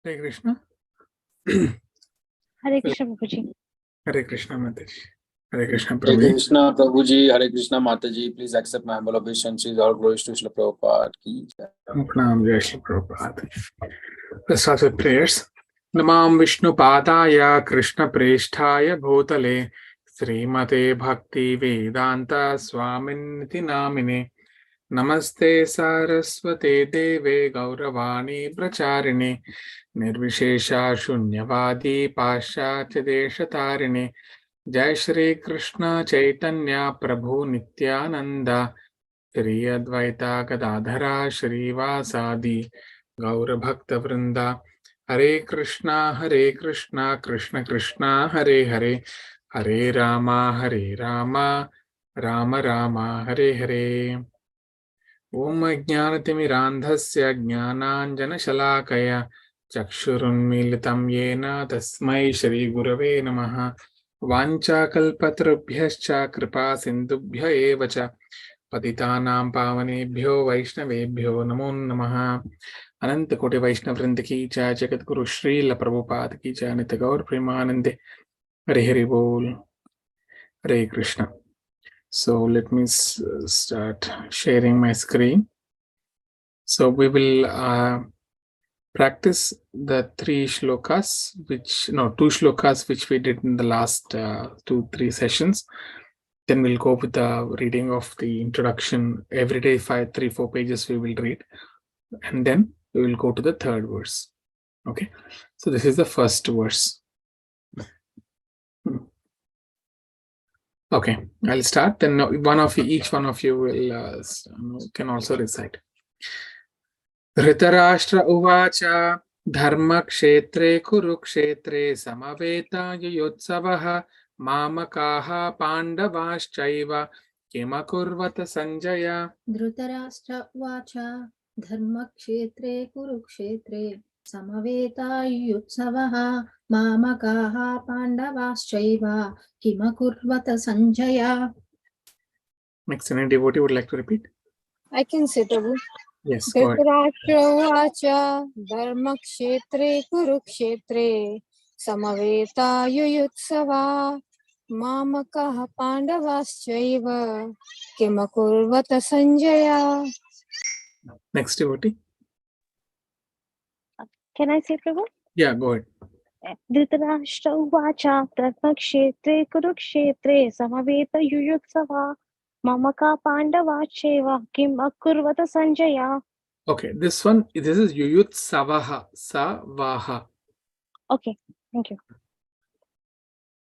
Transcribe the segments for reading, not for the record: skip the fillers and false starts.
Hare Krishna. Hare Krishna Prabhuji. Hare Krishna Mataji. Hare Krishna Hare Prabhuji. Krishna Prabhuji, Hare Krishna Mataji. Please accept my humble obeisances. All glories to Srila Prabhupada ki jai. Pranam Jai Shri Prabhupada. Let's start with prayers. Namam Vishnu Padaya Krishna Presthaya Bhutale Srimate Bhakti Vedanta Swaminiti Namine Namaste Saraswate Deve Gauravani Pracharine Nirvishesha Shunyavadi Paschatya Deshatarine Jai Shri Krishna Chaitanya Prabhu Nityananda Shri Advaita Gadadhara Shrivasadi Gaura Bhakta Vrinda Hare Krishna Krishna Krishna Hare Hare Hare Rama Rama Rama Hare Hare Om Jnanatimirandhasya Jnananjanashalakaya Chakshurunmilitam Yena Tasmai Shri Gurave Namaha Vanchakalpatarubhyascha Kripa Sindubhya Evacha Patitanam Pavanebhyo Vaishnavebhyo Namo Namaha Ananta Koti Vaishnav Vrinda ki jai Jagat Guru Srila Prabhupada ki jai Nitya Gaur Premanande Hare Hare Bol Hare Krishna. So let me start sharing my screen. So we will practice the two shlokas which we did in the last 2-3 sessions. Then we'll go with the reading of the introduction. Every day 3-4 pages we will read, and then we will go to the third verse. Okay, so this is the first verse. Okay, I'll start. Then each one of you will can also recite. Dhritarashtra uvacha dharmakshetre kurukshetre samaveta mamakaha pandavaschaiva kimakurvata Sanjaya. Dhritarashtra uvacha dharmakshetre kurukshetre samaveta mamakaha pandavaschaiva kimakurvata Sanjaya. Next, any devotee would like to repeat? I can say Prabhu. Yes, go ahead. Dhritarashtra uvacha dharmakshetre kurukshetre samaveta yuyutsava mamakaha pandavaschaiva kimakurvata Sanjaya. Next devotee. Can I say Prabhu? Yeah, go ahead. Dhritarashtra uvacha dharmakshetre kurukshetre samaveta yuyutsava mamaka pandavacheva kim akurvata Sanjaya. Okay, this is Yuyutsavaha, Savaha. Okay, thank you.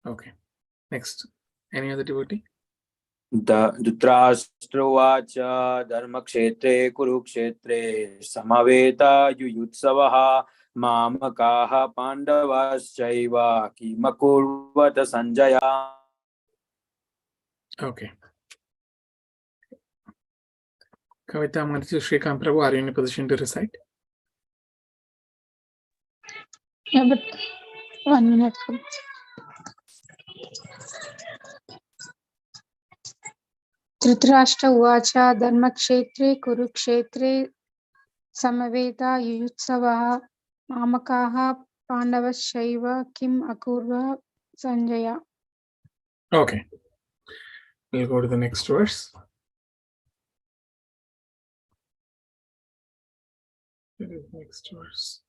Okay, next. Any other devotee? Dhritarashtravacha dharmakshetre kurukshetre samaveta yuyutsavaha mamakaha pandavaschaiva kimakurvata Sanjaya. Okay. Kavita Mataji, Shrikant Prabhu, are you in a position to recite? Yeah, but 1 minute. Dhritarashtra uvacha dharmakshetre kurukshetre samaveta yuyutsavaha mamakaha pandavaschaiva kim akurva Sanjaya. Okay. We'll go to the next verse. Next verse.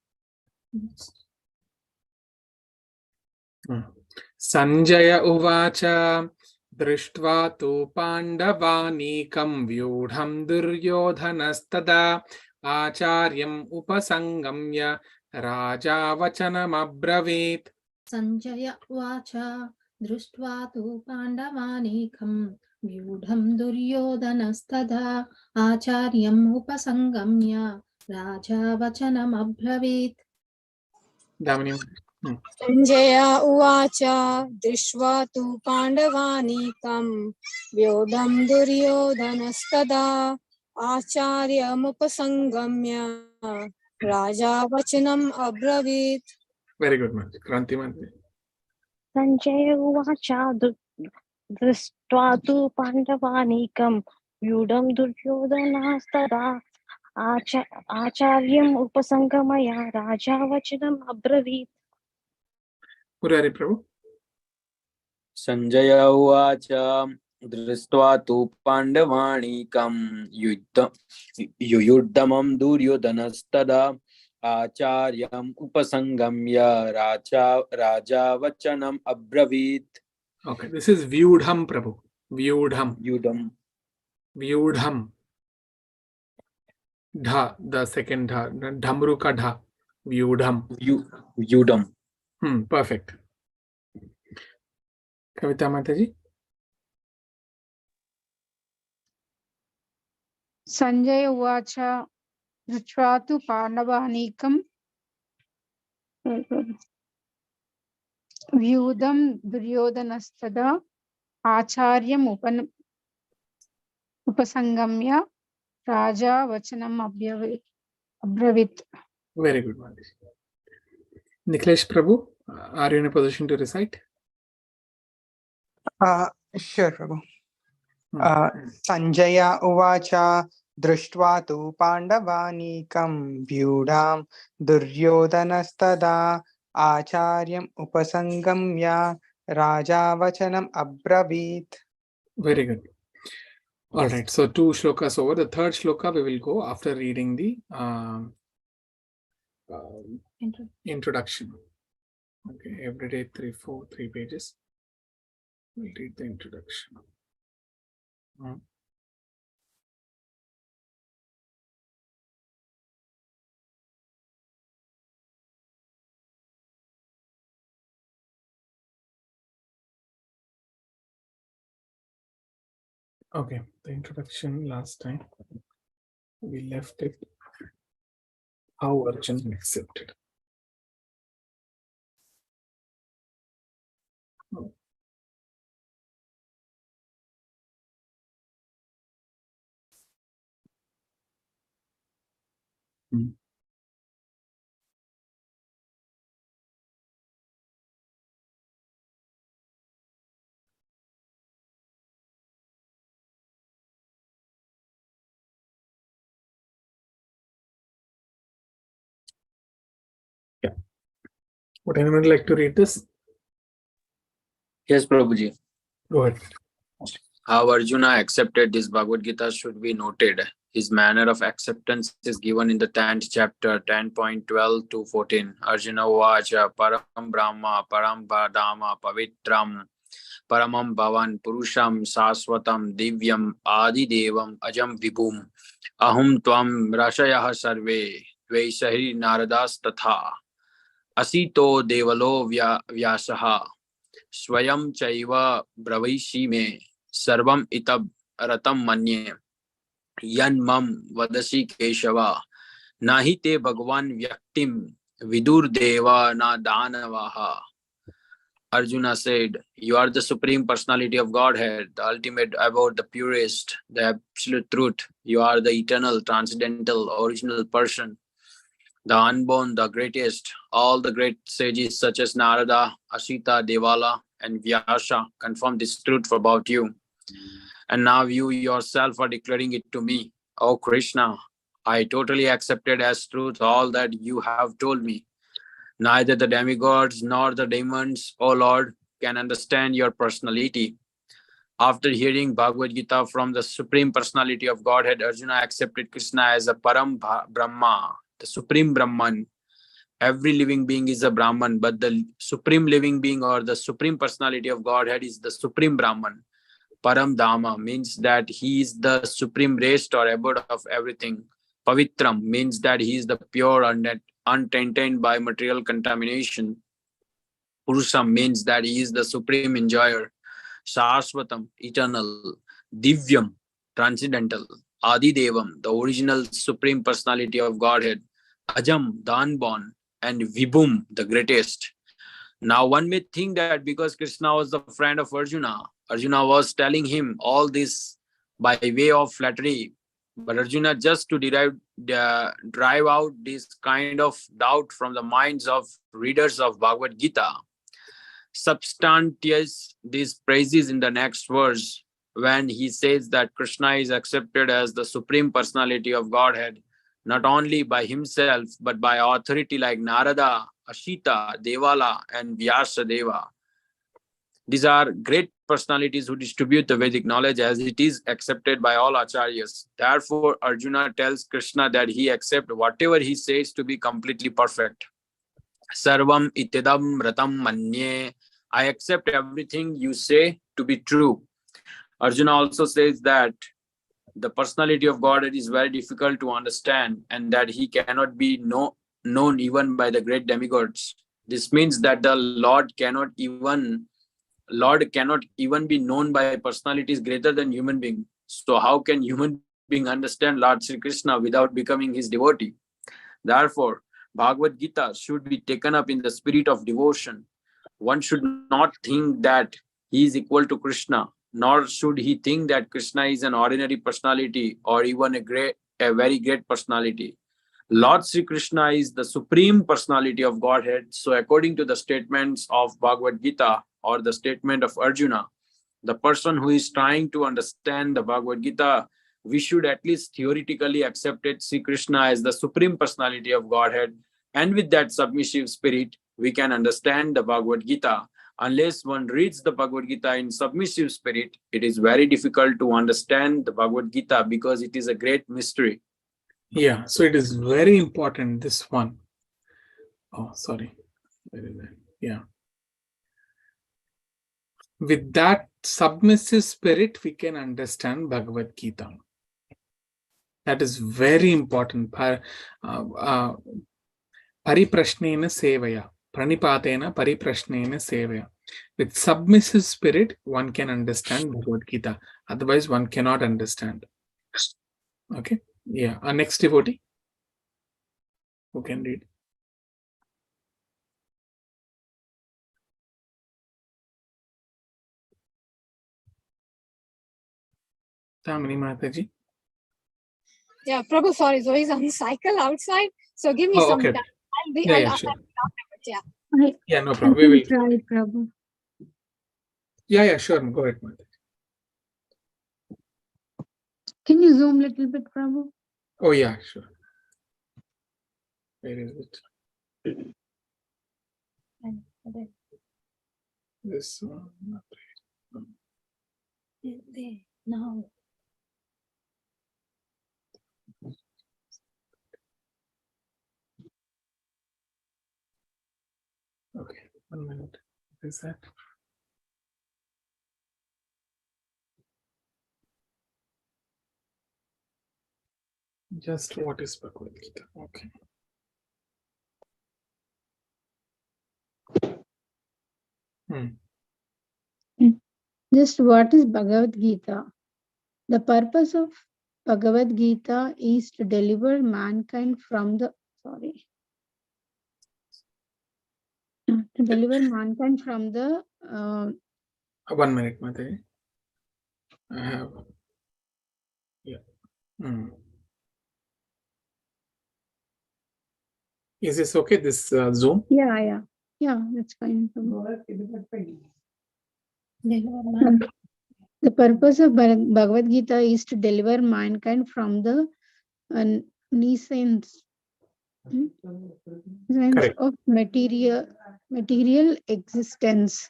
Sanjaya uvacha drishtva tu pandavanikam vyudham duryodhanastada acharyam upasangamya raja vachanam abravit. Sanjaya uvacha drishtva tu pandavanikam vyudham duryodhanastadha acharyam upasangamya raja vachanam abravit. Damini. Sanjaya uvacha drishtva tu pandavanikam vyodham duryodhanastada acharyamupasangamya raja vachanam abravit. Very good, man. Kranti Mantri. Sanjaya uvacha drishtva tu pandavanikam vyudam duryodhanastada आचार्यम् उपसङ्गमय राजा वचनम् अब्रवीत्। Murari Prabhu. Sanjaya Uvacha Drishtva tu Pandavanikam Yuyuddhamam Duryodhanastada Acharyam Upasangamya Raja Vachanam Abravit. Okay, this is Vyudham Prabhu. Vyudham. Yudam. Vyudham. Dha, the second dha. Dhamruka dha. Vyudham. Yudam. Perfect. Kavita Mataji. Sanjay Uvacha Dhrishva tu Pandavanikam Vyudam Duryodhanastada Acharyam Upasangamya Raja Vachanam Abravit. Very good, Mataji. Niklesh Prabhu, are you in a position to recite? Sure, Prabhu. Sanjaya Uvacha Drishtva tu Pandavanikam Vyudham Duryodhanastada Acharyam Upasangamya Raja Vachanam Abravit. Very good. All right, so 2 shlokas over. The third shloka we will go after reading the introduction. Okay, every day 3 pages. We'll read the introduction. Okay, the introduction last time we left it how Arjuna accepted. Yeah. Would anyone like to read this? Yes, Prabhuji. Go ahead. How Arjuna accepted this Bhagavad Gita should be noted. His manner of acceptance is given in the 10th chapter, 10.12 to 14. Arjuna Uvacha Param Brahma Param Bhadama Pavitram Paramam Bhavan Purusham Saswatam Divyam Adi Devam Ajam Vibhum Ahum Tvam Rashayah Sarve Dvaishahi Naradas Tatha Asito Devalo Vyasaha Swayam Chaiva Bravaishi Me Sarvam Itab Ratam Manye Yan Mam Vadasi Keshava Nahi Te Bhagwan Vyaktim Vidur Deva Na Danavaha. Arjuna said, "You are the Supreme Personality of Godhead, the ultimate abode, the purest, the absolute truth. You are the eternal, transcendental, original person, the unborn, the greatest. All the great sages such as Narada, Asita, Devala, and Vyasa confirm this truth about you. And now you yourself are declaring it to me. O Krishna, I totally accepted as truth all that you have told me. Neither the demigods nor the demons, O Lord, can understand your personality." After hearing Bhagavad Gita from the Supreme Personality of Godhead, Arjuna accepted Krishna as a Param Brahma, the Supreme Brahman. Every living being is a Brahman, but the Supreme Living Being or the Supreme Personality of Godhead is the Supreme Brahman. Param Dhamma means that he is the supreme rest or abode of everything. Pavitram means that he is the pure and untainted by material contamination. Purusham means that he is the supreme enjoyer. Shashvatam, eternal. Divyam, transcendental. Adidevam, the original supreme personality of Godhead. Ajam, the unborn. And Vibhum, the greatest. Now one may think that because Krishna was the friend of Arjuna, Arjuna was telling him all this by way of flattery. But Arjuna, just to drive out this kind of doubt from the minds of readers of Bhagavad Gita, substantiates these praises in the next verse when he says that Krishna is accepted as the Supreme Personality of Godhead. not only by himself, but by authority like Narada, Ashita, Devala, and Vyasadeva. These are great personalities who distribute the Vedic knowledge as it is accepted by all acharyas. Therefore, Arjuna tells Krishna that he accepts whatever he says to be completely perfect. Sarvam itidam ratam manye. I accept everything you say to be true. Arjuna also says that the personality of God is very difficult to understand and that he cannot be known even by the great demigods. This means that the Lord cannot even be known by personalities greater than human being. So how can human being understand Lord Sri Krishna without becoming his devotee? Therefore, Bhagavad Gita should be taken up in the spirit of devotion. One should not think that he is equal to Krishna, nor should he think that Krishna is an ordinary personality or even a very great personality. Lord Sri Krishna is the supreme personality of Godhead. So according to the statements of Bhagavad Gita or the statement of Arjuna, the person who is trying to understand the Bhagavad Gita, we should at least theoretically accept it, Sri Krishna as the supreme personality of Godhead. And with that submissive spirit, we can understand the Bhagavad Gita. Unless one reads the Bhagavad Gita in submissive spirit, it is very difficult to understand the Bhagavad Gita because it is a great mystery. Yeah, so it is very important, this one. Oh, sorry. Yeah. With that submissive spirit, we can understand Bhagavad Gita. That is very important. Pariprashnena sevaya. Pranipatena pariprashnena sevaya. With submissive spirit, one can understand Bhagavad Gita. Otherwise, one cannot understand. Okay. Yeah. Our next devotee. Who can read? Tamini Mataji. Yeah, Prabhu, sorry, Zoe's on cycle outside. So give me some Okay. time. Yeah, sure. Yeah. Yeah, no problem. We will try, Prabhu. Yeah, sure. Go ahead, Mataji. Can you zoom a little bit, Prabhu? Oh, yeah, sure. Where is it? This one. No. Okay, 1 minute. What is that? Just what is Bhagavad Gita? Okay. Just what is Bhagavad Gita? The purpose of Bhagavad Gita is to deliver mankind from the uh, 1 minute, Mataji. I have. Yeah. Is this okay? This Zoom? yeah, that's fine. The purpose of Bhagavad Gita is to deliver mankind from the nuisance of material existence.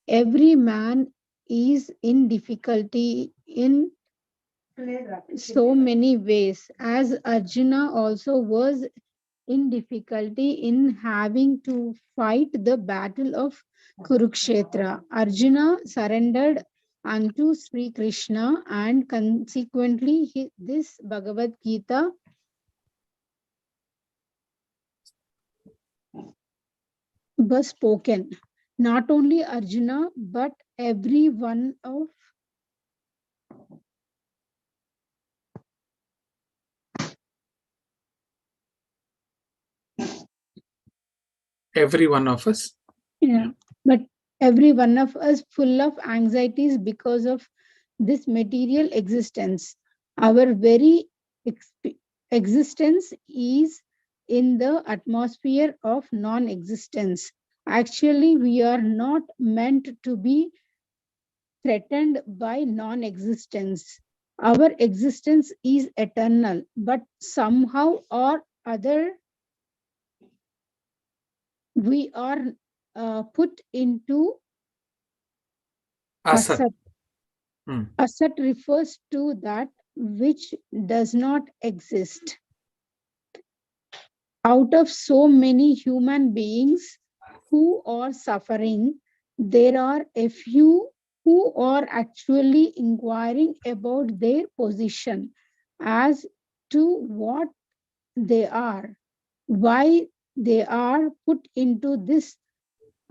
Every man is in difficulty in so many ways, as Arjuna also was in difficulty in having to fight the battle of Kurukshetra. Arjuna surrendered unto Sri Krishna, and consequently this Bhagavad Gita was spoken. Not only Arjuna, but every one of us. Yeah, but every one of us full of anxieties because of this material existence. Our very existence is in the atmosphere of non-existence. Actually, we are not meant to be threatened by non-existence. Our existence is eternal, but somehow or other we are put into Asat. asat. Hmm. Asat refers to that which does not exist. Out of so many human beings who are suffering, there are a few who are actually inquiring about their position as to what they are, why they are put into this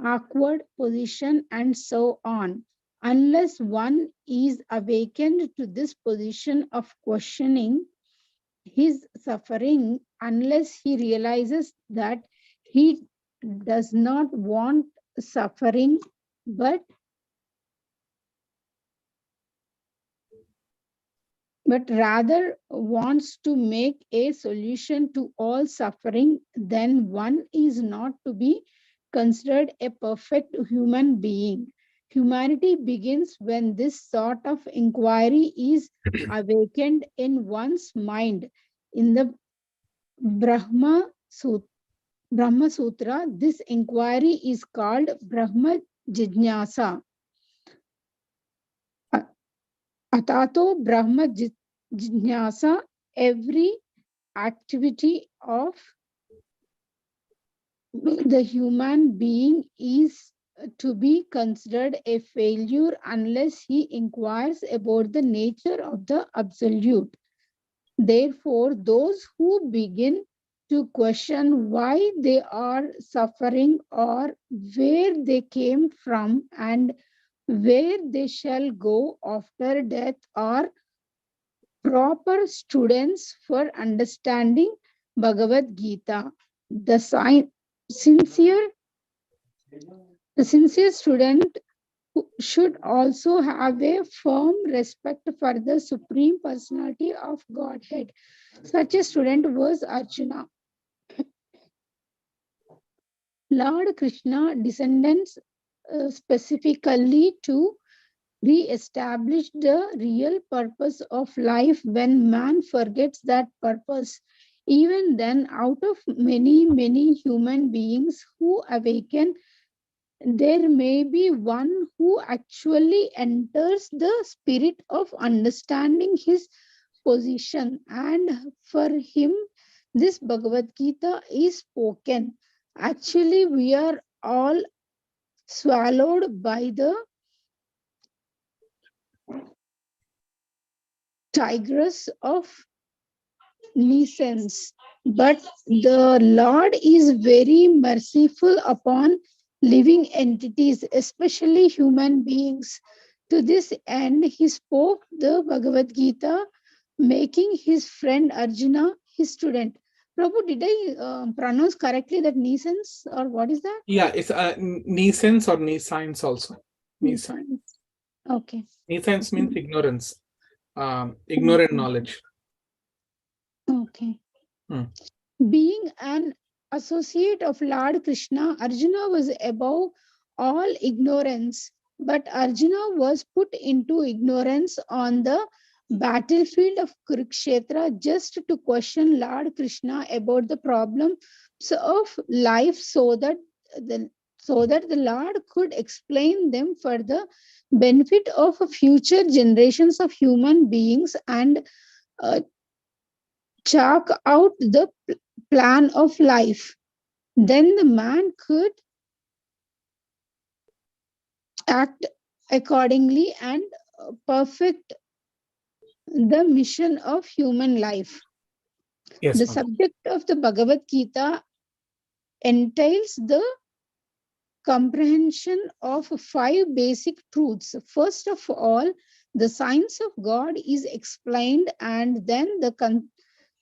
awkward position, and so on. Unless one is awakened to this position of questioning his suffering, unless he realizes that he does not want suffering, but rather wants to make a solution to all suffering, then one is not to be considered a perfect human being. Humanity begins when this sort of inquiry is awakened in one's mind. In the Brahma Sutra, this inquiry is called Brahma Jijnasa. Atato Brahma Jijnasa, every activity of the human being is to be considered a failure unless he inquires about the nature of the absolute. Therefore, those who begin to question why they are suffering or where they came from and where they shall go after death are proper students for understanding Bhagavad Gita. The sincere student should also have a firm respect for the Supreme Personality of Godhead. Such a student was Arjuna. Lord Krishna descendants specifically to re-establish the real purpose of life when man forgets that purpose. Even then, out of many human beings who awaken, there may be one who actually enters the spirit of understanding his position, and for him, this Bhagavad Gita is spoken. Actually, we are all swallowed by the tigress of nescience, but the Lord is very merciful upon living entities, especially human beings. To this end, he spoke the Bhagavad Gita, making his friend Arjuna his student. Prabhu, did I pronounce correctly that nescience, or what is that? Yeah, it's nescience or nescience also. Nescience. Okay. Nescience means ignorance, ignorant knowledge. Okay. Hmm. Being an associate of Lord Krishna, Arjuna was above all ignorance, but Arjuna was put into ignorance on the battlefield of Kurukshetra just to question Lord Krishna about the problems of life so that the Lord could explain them for the benefit of future generations of human beings and chalk out the plan of life. Then the man could act accordingly and perfect the mission of human life. Yes, The ma'am. subject of the Bhagavad Gita entails the comprehension of 5 basic truths. First of all, the science of God is explained, and then the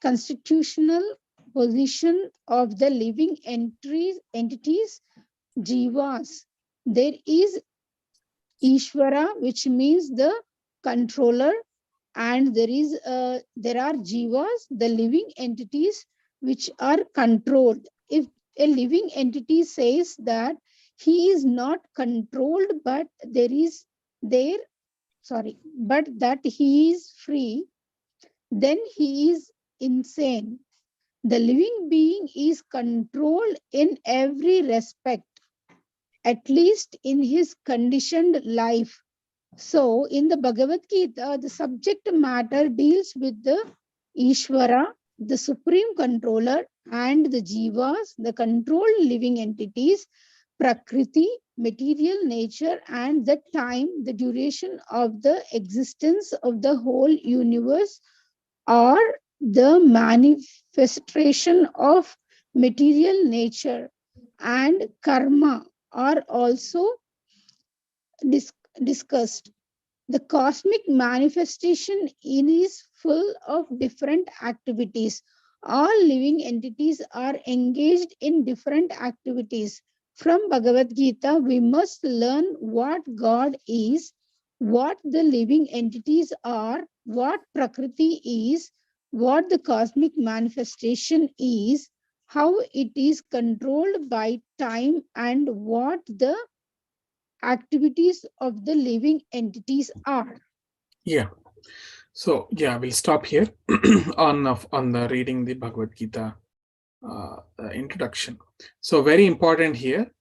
constitutional position of the living entities, jivas. There is Ishvara, which means the controller, and there are jivas, the living entities, which are controlled. If a living entity says that he is not controlled, but there but that he is free, then he is insane. The living being is controlled in every respect, at least in his conditioned life. So, in the Bhagavad Gita, the subject matter deals with the Ishvara, the supreme controller, and the Jivas, the controlled living entities, Prakriti, material nature, and the time, the duration of the existence of the whole universe, or the manifestation of material nature, and karma are also discussed. The cosmic manifestation is full of different activities. All living entities are engaged in different activities. From Bhagavad Gita, we must learn what God is, what the living entities are, what Prakriti is, what the cosmic manifestation is, how it is controlled by time, and what the activities of the living entities are. Yeah. So yeah, we'll stop here on the reading the Bhagavad Gita introduction. So very important here.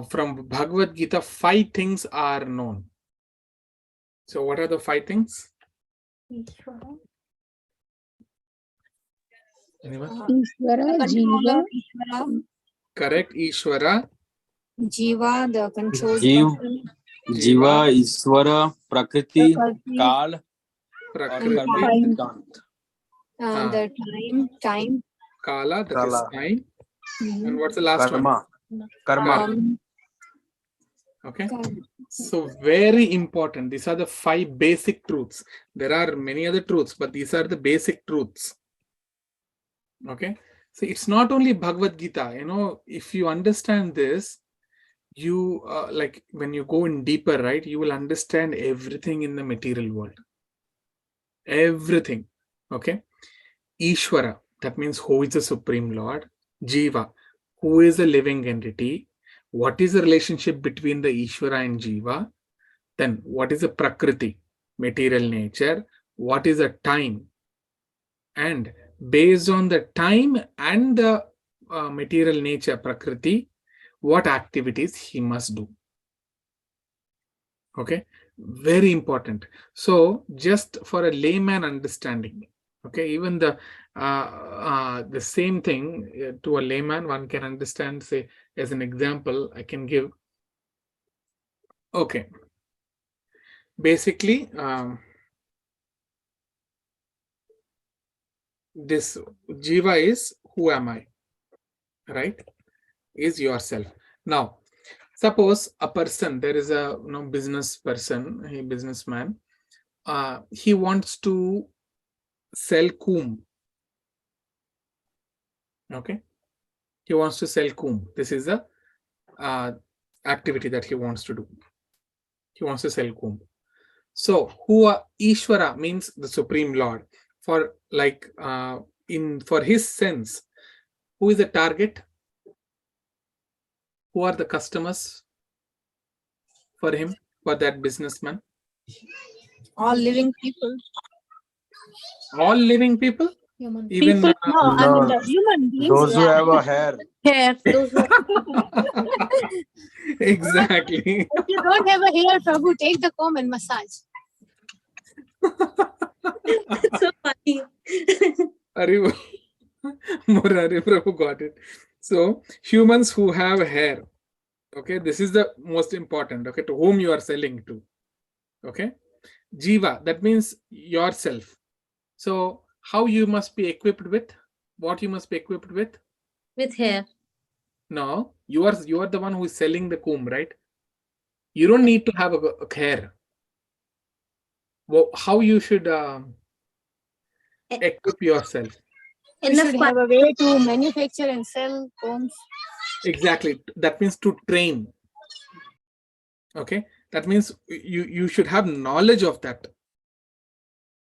From Bhagavad Gita, 5 things are known. So what are the 5 things? Anyone? Ishvara, Controller, Jiva, Ishvara, Correct. Ishvara, Jiva, the control Jiv, person, Jiva, Iswara, Prakriti, Prakriti, Kal, or Prakriti, Karma time. Siddhant. The time, Kala, that is Kala. time. Mhm. And what's the last one? Karma. Okay. So very important. These are the 5 basic truths. There are many other truths, but these are the basic truths. Okay. So it's not only Bhagavad Gita. You know, if you understand this, you like when you go in deeper, right, you will understand everything in the material world. Everything. Okay. Ishvara, that means who is the Supreme Lord. Jiva, who is a living entity. What is the relationship between the Ishvara and Jiva? Then what is the Prakriti, material nature? What is the time? And based on the time and the material nature, Prakriti, what activities he must do. Okay, very important. So just for a layman understanding, okay, even the same thing to a layman one can understand. Say, as an example, I can give. Okay, basically, this Jiva is who am I, right? Is yourself. Now, suppose a person, there is a business person, a businessman, he wants to sell comb. Okay, he wants to sell comb. This is the activity that he wants to do. He wants to sell comb. So who Ishvara means the Supreme Lord. For like for his sense, who is the target? Who are the customers for him, for that businessman? all living people. All living people? Human. Even People, no, I mean the human beings. Those who have a hair. hair. Those who exactly. if you don't have a hair, Prabhu, take the comb and massage. So funny. Murari Prabhu got it. So humans who have hair, okay, this is the most important, okay, to whom you are selling to. Okay, Jiva, that means yourself. So how you must be equipped with? What you must be equipped with? With hair. No, you are the one who is selling the comb, right? You don't need to have a hair. Well, how you should equip yourself? You should have a way to manufacture and sell combs. Exactly. That means to train. Okay. That means you should have knowledge of that.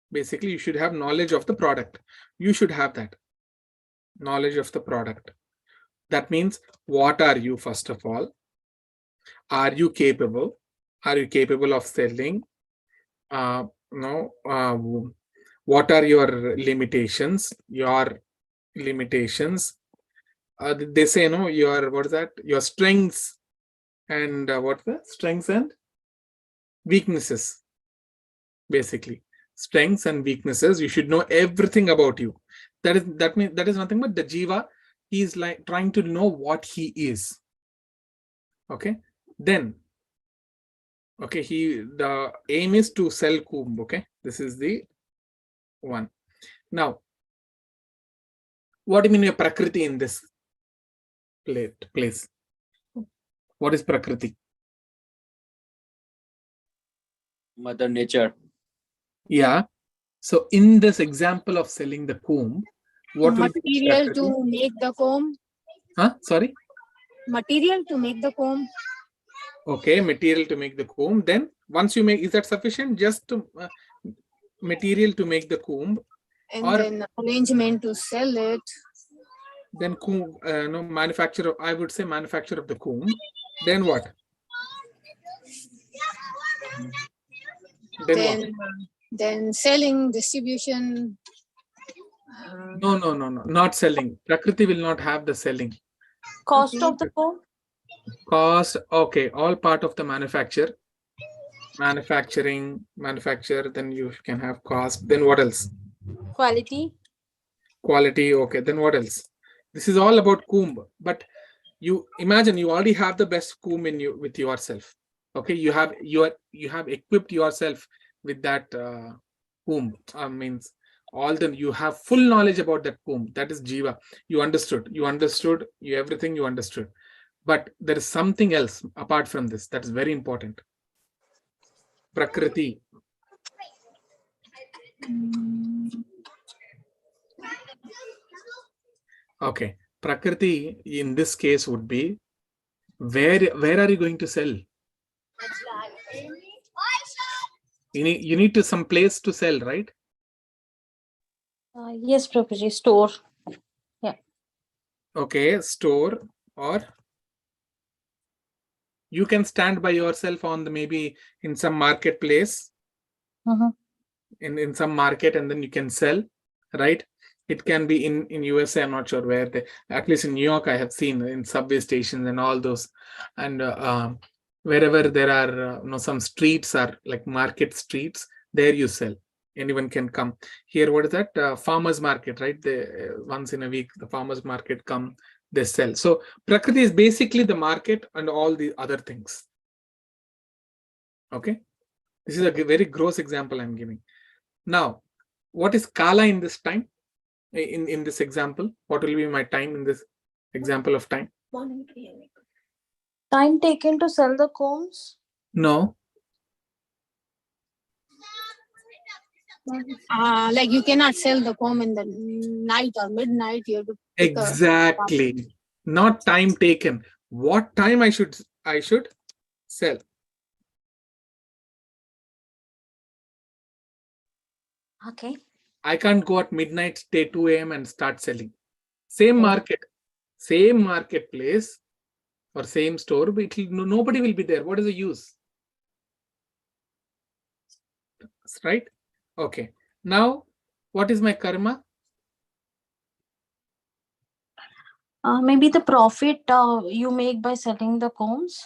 Basically, you should have knowledge of the product. You should have that knowledge of the product. That means, what are you, first of all? Are you capable? Are you capable of selling? what are your limitations? Your limitations. They say, no, your, what is that? Your strengths and what's the strengths and weaknesses. Basically, strengths and weaknesses. You should know everything about you. That is nothing but the jiva. He is like trying to know what he is. Okay. Then, okay, the aim is to sell kumbh. Okay, this is the one. Now, what do you mean your prakriti in this place? What is prakriti? Mother Nature. Yeah. So in this example of selling the comb, what will be Material prakriti? to make the comb. Huh? Sorry. Material to make the comb. Okay, material to make the comb. Then once you make, is that sufficient? Just to, material to make the comb, And or then arrangement to sell it. then comb, no, manufacture. I would say manufacture of the comb. Then what? Then what? Then selling, distribution. No, not selling. Prakriti will not have the selling. Cost Okay. of the comb. Cost, okay, all part of the manufacture. Manufacture, then you can have cost. Then what else? Quality. Quality, okay. Then what else? This is all about comb. But you imagine you already have the best comb in you with yourself. Okay, you have equipped yourself with that comb. Means you have full knowledge about that comb. That is jiva. You understood everything you understood. But there is something else apart from this that is very important. Prakriti. Okay, Prakriti in this case would be where are you going to sell? You need to some place to sell, right? Yes, Prabhuji. Store. Okay, store, or you can stand by yourself on the maybe in some marketplace, in some market, and then you can sell, right? It can be in USA. I'm not sure where at least in New York, I have seen in subway stations and all those, and wherever there are some streets are like market streets, there you sell. Anyone can come. Here, what is that? Farmers market, right? Once in a week, the farmers market come, they sell. So Prakriti is basically the market and all the other things. Okay, this is a very gross example I'm giving. Now, what is Kala in this time? In this example, what will be my time in this example of time? Time taken to sell the combs. No. Like you cannot sell the comb in the night or midnight. You have to pick Exactly. Not time taken. What time I should sell? Okay. I can't go at midnight, stay 2 a.m. and start selling. Same market, same marketplace or same store, but nobody will be there. What is the use? Right? Okay. Now, what is my karma? Maybe the profit you make by selling the combs.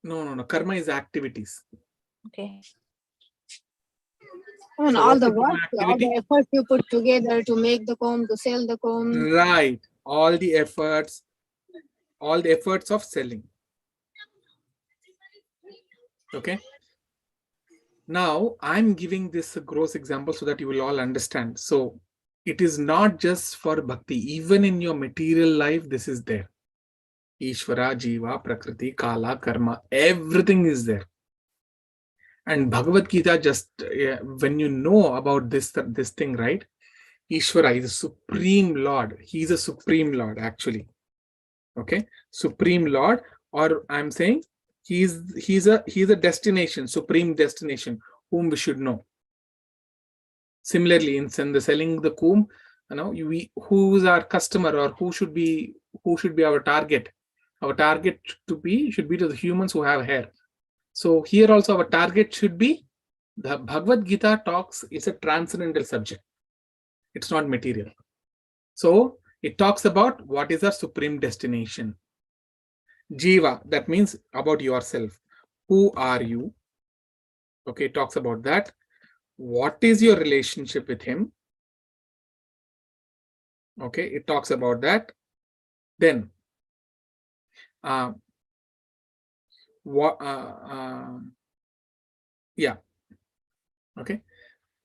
No. Karma is activities. Okay. And So all what the is my work, all activity? the effort you put together to make the comb, to sell the comb. Right. All the efforts of selling. Okay. Now I'm giving this a gross example so that you will all understand. So it is not just for bhakti. Even in your material life, this is there. Ishvara, Jiva, Prakriti, Kala, Karma, everything is there. And Bhagavad Gita, just when you know about this thing, right? Ishvara is a supreme Lord. He is a supreme Lord, actually. Okay, supreme Lord, or I'm saying he's a destination, supreme destination, whom we should know. Similarly, in the selling the comb, who is our customer, or who should be our target? Our target should be to the humans who have hair. So here also our target should be The Bhagavad Gita talks is a transcendental subject. It's not material. So it talks about what is our supreme destination. Jiva, that means about yourself. Who are you? Okay, it talks about that. What is your relationship with him? Okay, it talks about that. Then, yeah, okay,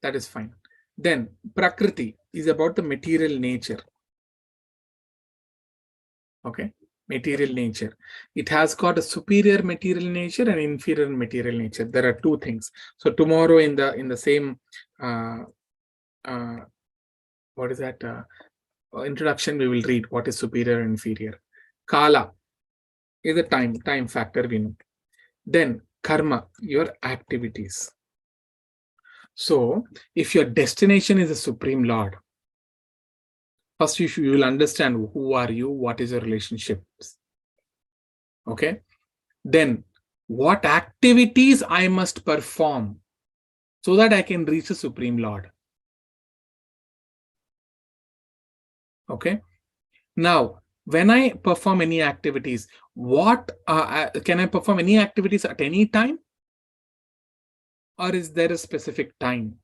that is fine. Then, Prakriti is about the material nature. Okay, material nature. It has got a superior material nature and inferior material nature. There are two things. So tomorrow in the same what is that introduction, we will read what is superior and inferior. Kala is a time factor, we know. Then karma, your activities. So if your destination is the Supreme Lord, first you will understand who are you, what is your relationships. Okay. Then what activities I must perform so that I can reach the Supreme Lord. Okay. Now, when I perform any activities, what can I perform any activities at any time? Or is there a specific time?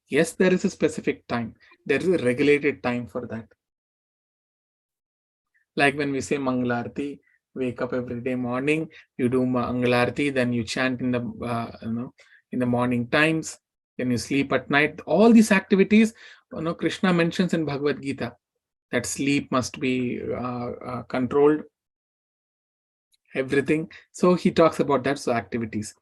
Yes, there is a specific time. There is a regulated time for that. Like when we say Mangalarti, wake up every day morning, you do Mangalarti, then you chant in the in the morning times, then you sleep at night. All these activities, Krishna mentions in Bhagavad Gita that sleep must be controlled. Everything. So he talks about that. So activities.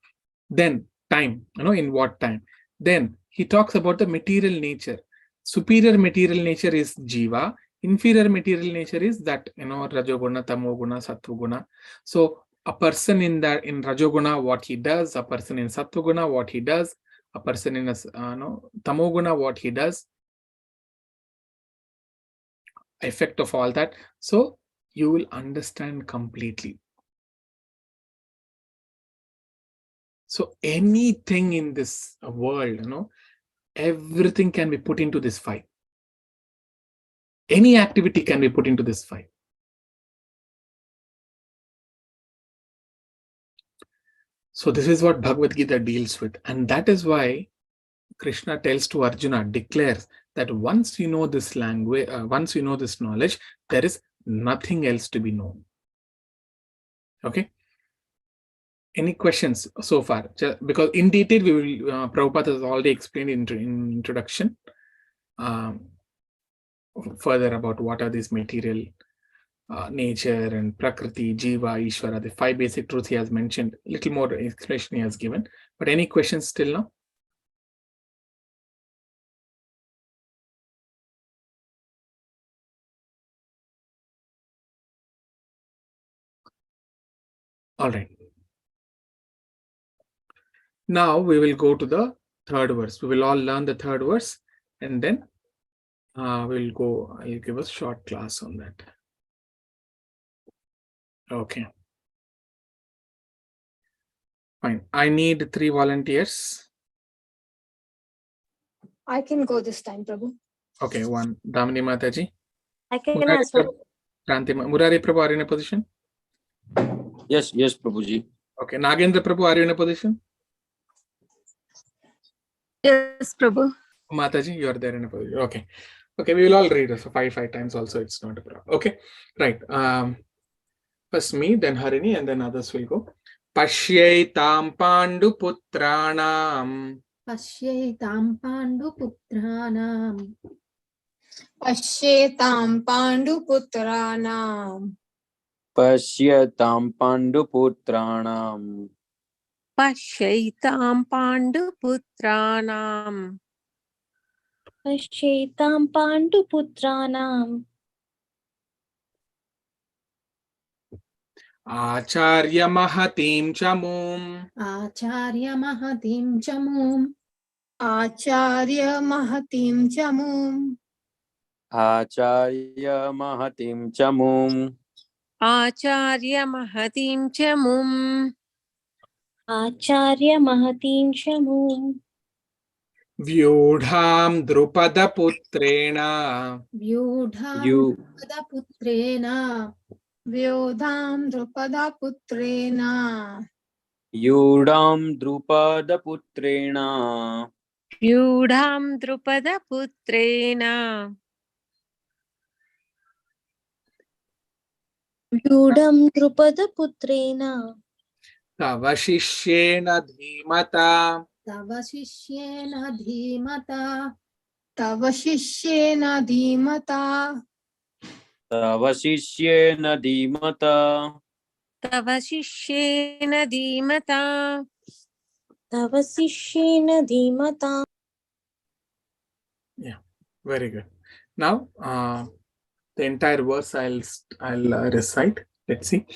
Then time, in what time. Then he talks about the material nature. Superior material nature is Jiva. Inferior material nature is that, Rajoguna, Tamoguna, Sattva-guna. So a person in Rajoguna, what he does, a person in Sattva-guna, what he does, a person in Tamoguna, what he does. Effect of all that. So you will understand completely. So anything in this world, everything can be put into this file. Any activity can be put into this file. So this is what Bhagavad Gita deals with. And that is why Krishna tells to Arjuna, declares that once you know this language, once you know this knowledge, there is nothing else to be known. Okay. Any questions so far? Because in detail, we will, Prabhupada has already explained in introduction further about what are these material nature and Prakriti, Jiva, Ishvara, the 5 basic truths he has mentioned. A little more explanation he has given. But any questions still now? All right. Now we will go to the third verse. We will all learn the third verse and then we'll go, I'll give a short class on that. Okay. Fine. I need 3 volunteers. I can go this time, Prabhu. Okay, 1. Damini Mataji. I can Murari as well. Murari Prabhu, are you in a position? Yes, Prabhuji. Okay. Nagendra Prabhu, are you in a position? Yes, Prabhu. Mataji, you are there in a position. Okay. Okay, we will all read it. So 5 times also, it's not a problem. Okay, right. First me, then Harini, and then others will go. Pashyaitam Pandu Putranam. Pashyaitam Panduputranam. Pashyetam Panduputranam. Pashyatam Panduputranam. Pashaitam Panduputranam. Pashyetam Panduputranam. Acharya Mahatim Chamum. Acharya Mahatim Chamum. Acharya Mahatim Chamum. Acharya Mahatim Chamum. Acharya Mahatim Chamum. आचार्य महतीं च मूम् व्यूढां द्रुपदपुत्रेण व्यूढां You द्रुपदपुत्रेण व्योधां द्रुपदपुत्रेण Yudam Drupada-putrena व्यूढां द्रुपदपुत्रेण व्यूढं द्रुपदपुत्रेण तव शिष्येण धीमता तव शिष्येन धीमता तव शिष्येन धीमता Tava Shishyena Dhimata तव शिष्येन धीमता तव शिष्येन धीमता Yeah, very good. Now, the entire verse I'll recite. Let's see.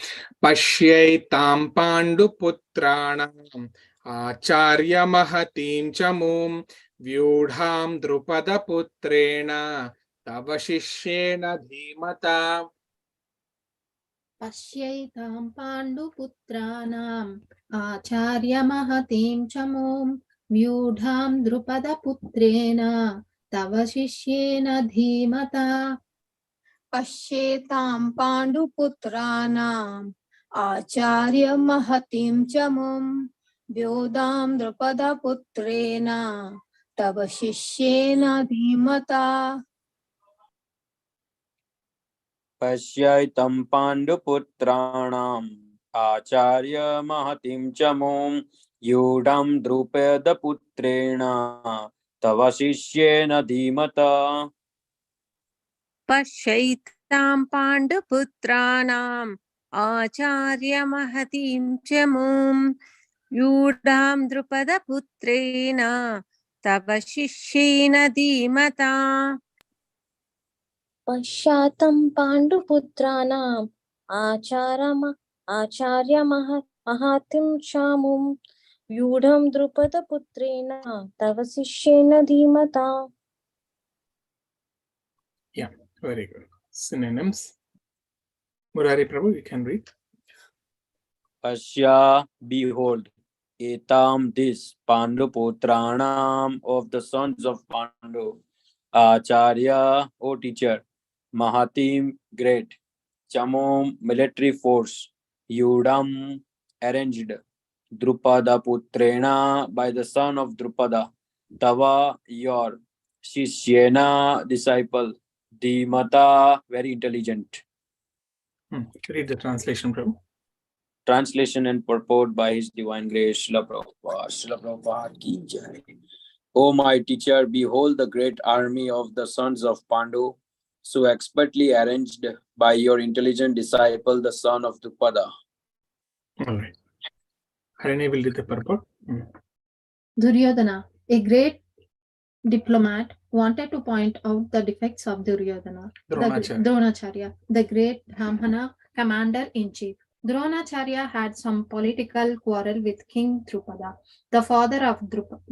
Pashyaitam Panduputranam Acharya Mahatim Chamum Vyudham Drupada Putrena Tava Shishyena Dhimata. पश्यैतां पाण्डुपुत्राणाम् आचार्यमहतीं च मूं व्यूढां द्रुपदपुत्रेण तव शिष्येन धीमता पश्येतां पाण्डुपुत्राणाम् आचार्य महतीं च मुं व्योधां द्रुपदपुत्रेण तव शिष्येन धीमता Pashyaitam Panduputranam Acharya Mahatim Chamum Yudam Drupada-putrena Tava Shishyena Dhimata पश्यैतां पाण्डुपुत्राणाम् आचार्यमहतीं च मूं व्यूढां द्रुपदपुत्रेण तव शिष्येन धीमता पश्चातं पाण्डुपुत्राणाम् आचार्यमहातिं चामुं व्यूढं द्रुपदपुत्रेण तव शिष्येन धीमता Yeah, very good. Synonyms. Murari Prabhu, you can read. Asya, behold, etam this Panduputranam of the sons of Pandu, Acharya, O teacher, Mahatim, great, Chamom, military force, Yudam, arranged, Drupada Putrena, by the son of Drupada, Tava, your, Shishyena, disciple, Dhimata, very intelligent. Read the translation, Prabhu. Translation and purport by His Divine Grace, Srila Prabhupada. Srila Prabhupada ki jai. O my teacher, behold the great army of the sons of Pandu, so expertly arranged by your intelligent disciple, the son of Drupada. All right. Harini will read the purport. Duryodhana, a great diplomat, wanted to point out the defects of Duryodhana, Dronacharya, the great Brahmana commander-in-chief. Dronacharya had some political quarrel with King Drupada, the father of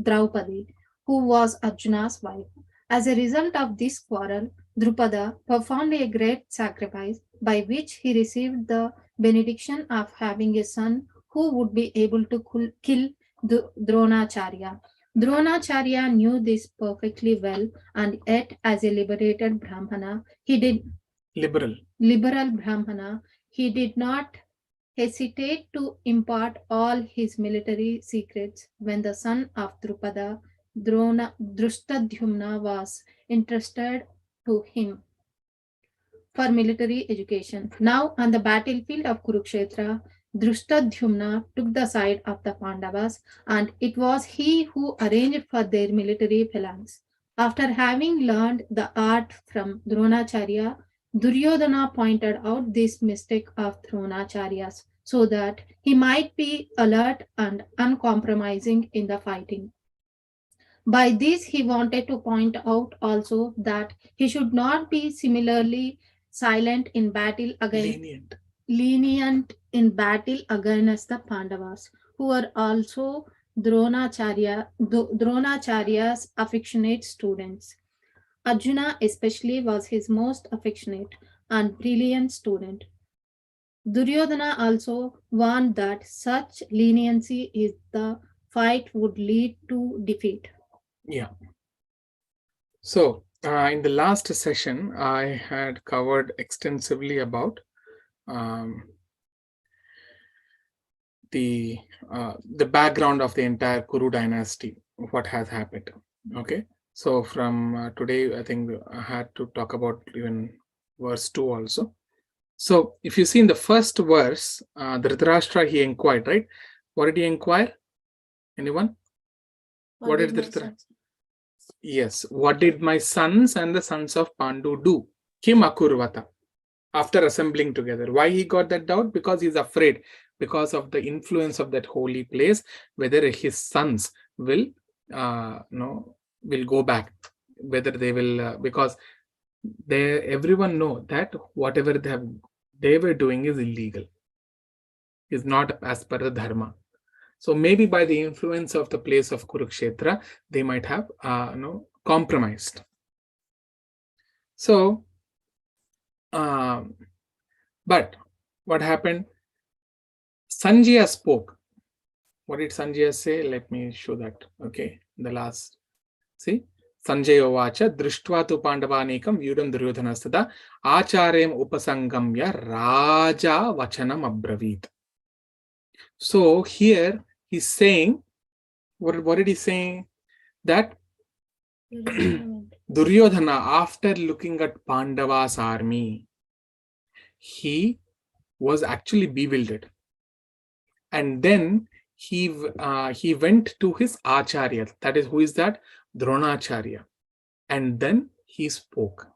Draupadi, who was Arjuna's wife. As a result of this quarrel, Drupada performed a great sacrifice by which he received the benediction of having a son who would be able to kill Dronacharya. Dronacharya knew this perfectly well, and yet, as a liberated Brahmana, liberal Brahmana, he did not hesitate to impart all his military secrets when the son of Drupada, Drushtadhyumna, was entrusted to him for military education. Now, on the battlefield of Kurukshetra, Drushtadhyumna took the side of the Pandavas, and it was he who arranged for their military phalanx. After having learned the art from Dronacharya, Duryodhana pointed out this mistake of Dronacharya's so that he might be alert and uncompromising in the fighting. By this, he wanted to point out also that he should not be similarly silent in battle against lenient in battle against the Pandavas, who were also Dronacharya's affectionate students. Arjuna especially was his most affectionate and brilliant student. Duryodhana also warned that such leniency is the fight would lead to defeat. Yeah. So, in the last session, I had covered extensively about the background of the entire Kuru dynasty, what has happened. Okay, so from today, I think I had to talk about even verse 2 also. So, if you see in the first verse, Dhritarashtra, he inquired, right? What did he inquire? Anyone? What did Dhritarashtra? Yes. What did my sons and the sons of Pandu do? Kim akurvata. After assembling together. Why he got that doubt? Because he's afraid, because of the influence of that holy place, whether his sons will will go back, whether they will, because everyone know that whatever they were doing is illegal, is not as per the dharma. So maybe by the influence of the place of Kurukshetra, they might have compromised. So, but what happened? Sanjaya spoke. What did Sanjaya say? Let me show that. Okay, the last. See, Sanjaya Vacha Drishtva tu Pandavanekam Vyudam Duryodhanastada Acharyam Upasangamya Raja Vachanam Abravit. So here he's saying, what did he say? That Duryodhana, after looking at Pandava's army, he was actually bewildered. And then he went to his Acharya. That is, who is that? Dronacharya. And then he spoke.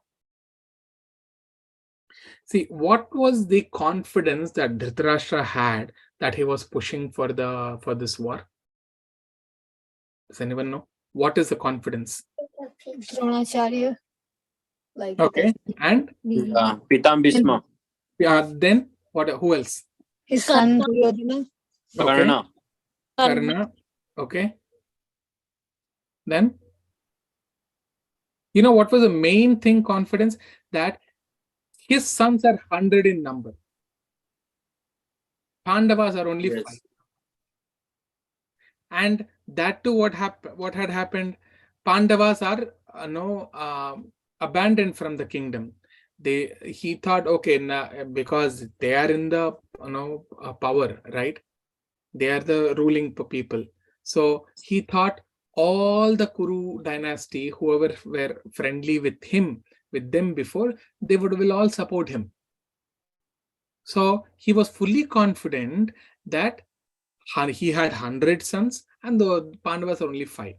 See, what was the confidence that Dhritarashtra had that he was pushing for this war? Does anyone know? What is the confidence? Dronacharya. Like okay, and Pitam Bhisma. Then what? Who else? his son Duryodhana. Okay. Karna. Okay. Then, you know what was the main thing? Confidence that his sons are 100 in number. Pandavas are only 5. And that too, what had happened? Pandavas are abandoned from the kingdom. He thought, okay, because they are in the power, right? They are the ruling people. So he thought all the Kuru dynasty, whoever were friendly with them before, they will all support him. So he was fully confident that he had 100 sons and the Pandavas are only 5.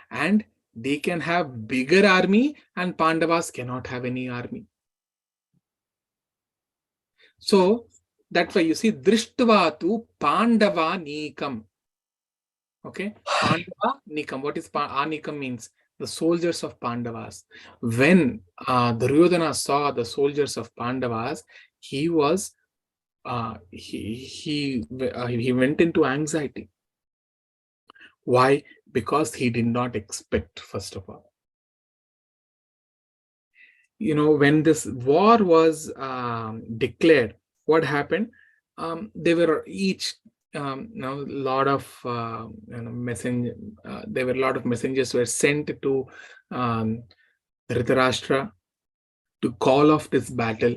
And they can have bigger army and Pandavas cannot have any army. So that's why you see Drishtva Pandava Nikam. Okay, Pandava Nikam. What is Anikam means? The soldiers of Pandavas. When Duryodhana saw the soldiers of Pandavas, he was he went into anxiety. Why? Because he did not expect, first of all. When this war was declared, what happened? They were each lot of messenger. There were a lot of messengers were sent to Dhritarashtra to call off this battle.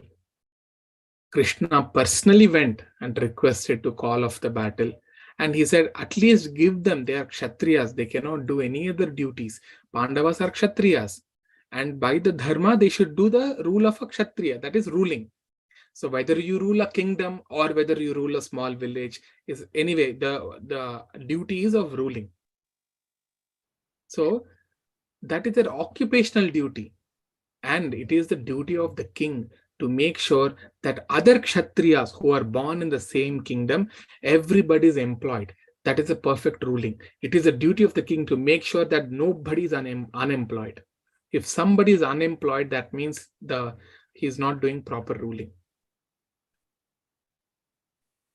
Krishna personally went and requested to call off the battle. And he said, at least give them, they are Kshatriyas, they cannot do any other duties. Pandavas are Kshatriyas. And by the dharma, they should do the rule of a Kshatriya, that is ruling. So whether you rule a kingdom or whether you rule a small village, is anyway, the duty is of ruling. So that is their occupational duty. And it is the duty of the king to make sure that other Kshatriyas who are born in the same kingdom, everybody is employed. That is a perfect ruling. It is a duty of the king to make sure that nobody is unemployed. If somebody is unemployed, that means he is not doing proper ruling.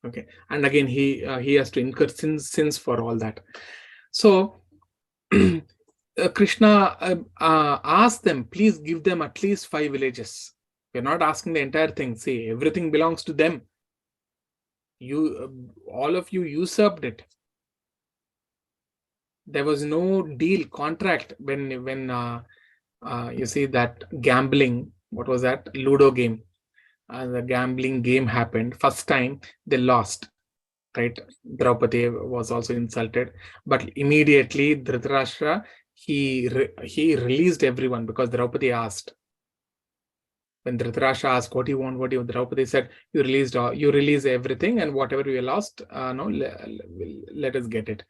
Okay, and again he has to incur sins for all that. So Krishna asked them, please give them at least 5 villages. We're not asking the entire thing. See, everything belongs to them. all of you usurped it. There was no deal, contract when you see that gambling, what was that? Ludo game. The gambling game happened. First time they lost, right? Draupadi was also insulted, but immediately Dhritarashtra, he released everyone because Draupadi asked. When Dhritarashtra asked, what do you want? What do you want? Draupadi said, you release everything, and whatever we lost, let us get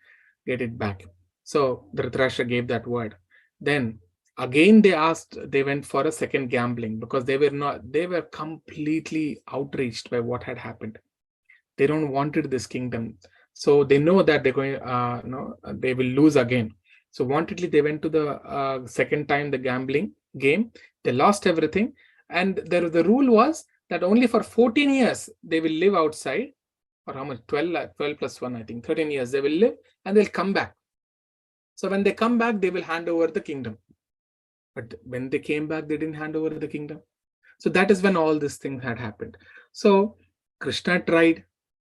it back. So Dhritarashtra gave that word. Then again they went for a second gambling because they were completely outraged by what had happened. They don't wanted this kingdom. So they know that they're going, they will lose again. So wantedly they went to the second time, the gambling game. They lost everything. And the rule was that only for 14 years they will live outside, or how much? 12 plus 1, I think, 13 years they will live, and they'll come back. So when they come back, they will hand over the kingdom. But when they came back, they didn't hand over the kingdom. So that is when all this thing had happened. So Krishna tried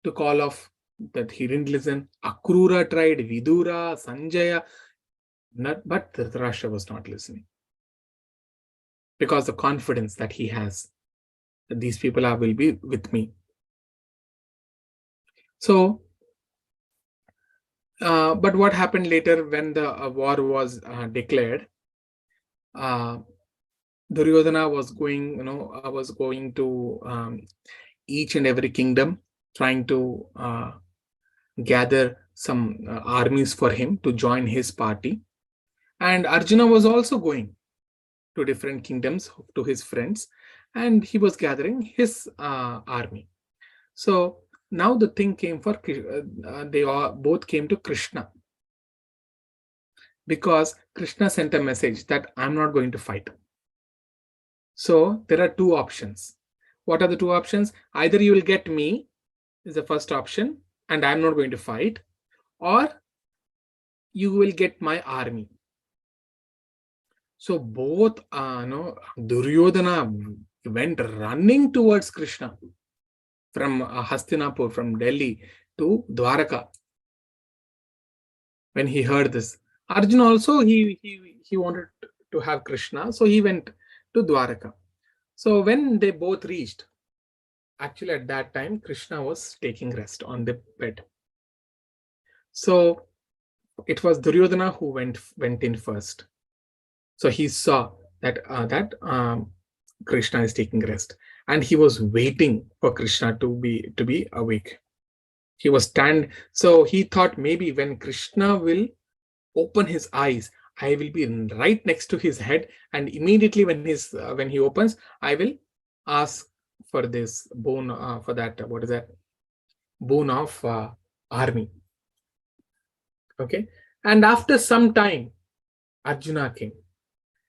to call off, that he didn't listen. Akrura tried, Vidura, Sanjaya, but Dhritarashtra was not listening. Because the confidence that he has, that these people will be with me. So, but what happened later when the war was declared? Duryodhana was going to each and every kingdom, trying to gather some armies for him to join his party. And Arjuna was also going to different kingdoms, to his friends, and he was gathering his army. So now the thing came for, they both came to Krishna, because Krishna sent a message that I'm not going to fight. So there are two options. What are the two options? Either you will get me, is the first option, and I'm not going to fight, or you will get my army. So both, Duryodhana went running towards Krishna from Hastinapur, from Delhi to Dwaraka. When he heard this, Arjuna also, he wanted to have Krishna, so he went to Dwaraka. So when they both reached, actually at that time, Krishna was taking rest on the bed. So it was Duryodhana who went in first. So he saw that Krishna is taking rest, and he was waiting for Krishna to be awake. He was so he thought maybe when Krishna will open his eyes, I will be right next to his head, and immediately when he opens, I will ask for this boon, for that, what is that? Boon of army. Okay, and after some time, Arjuna came.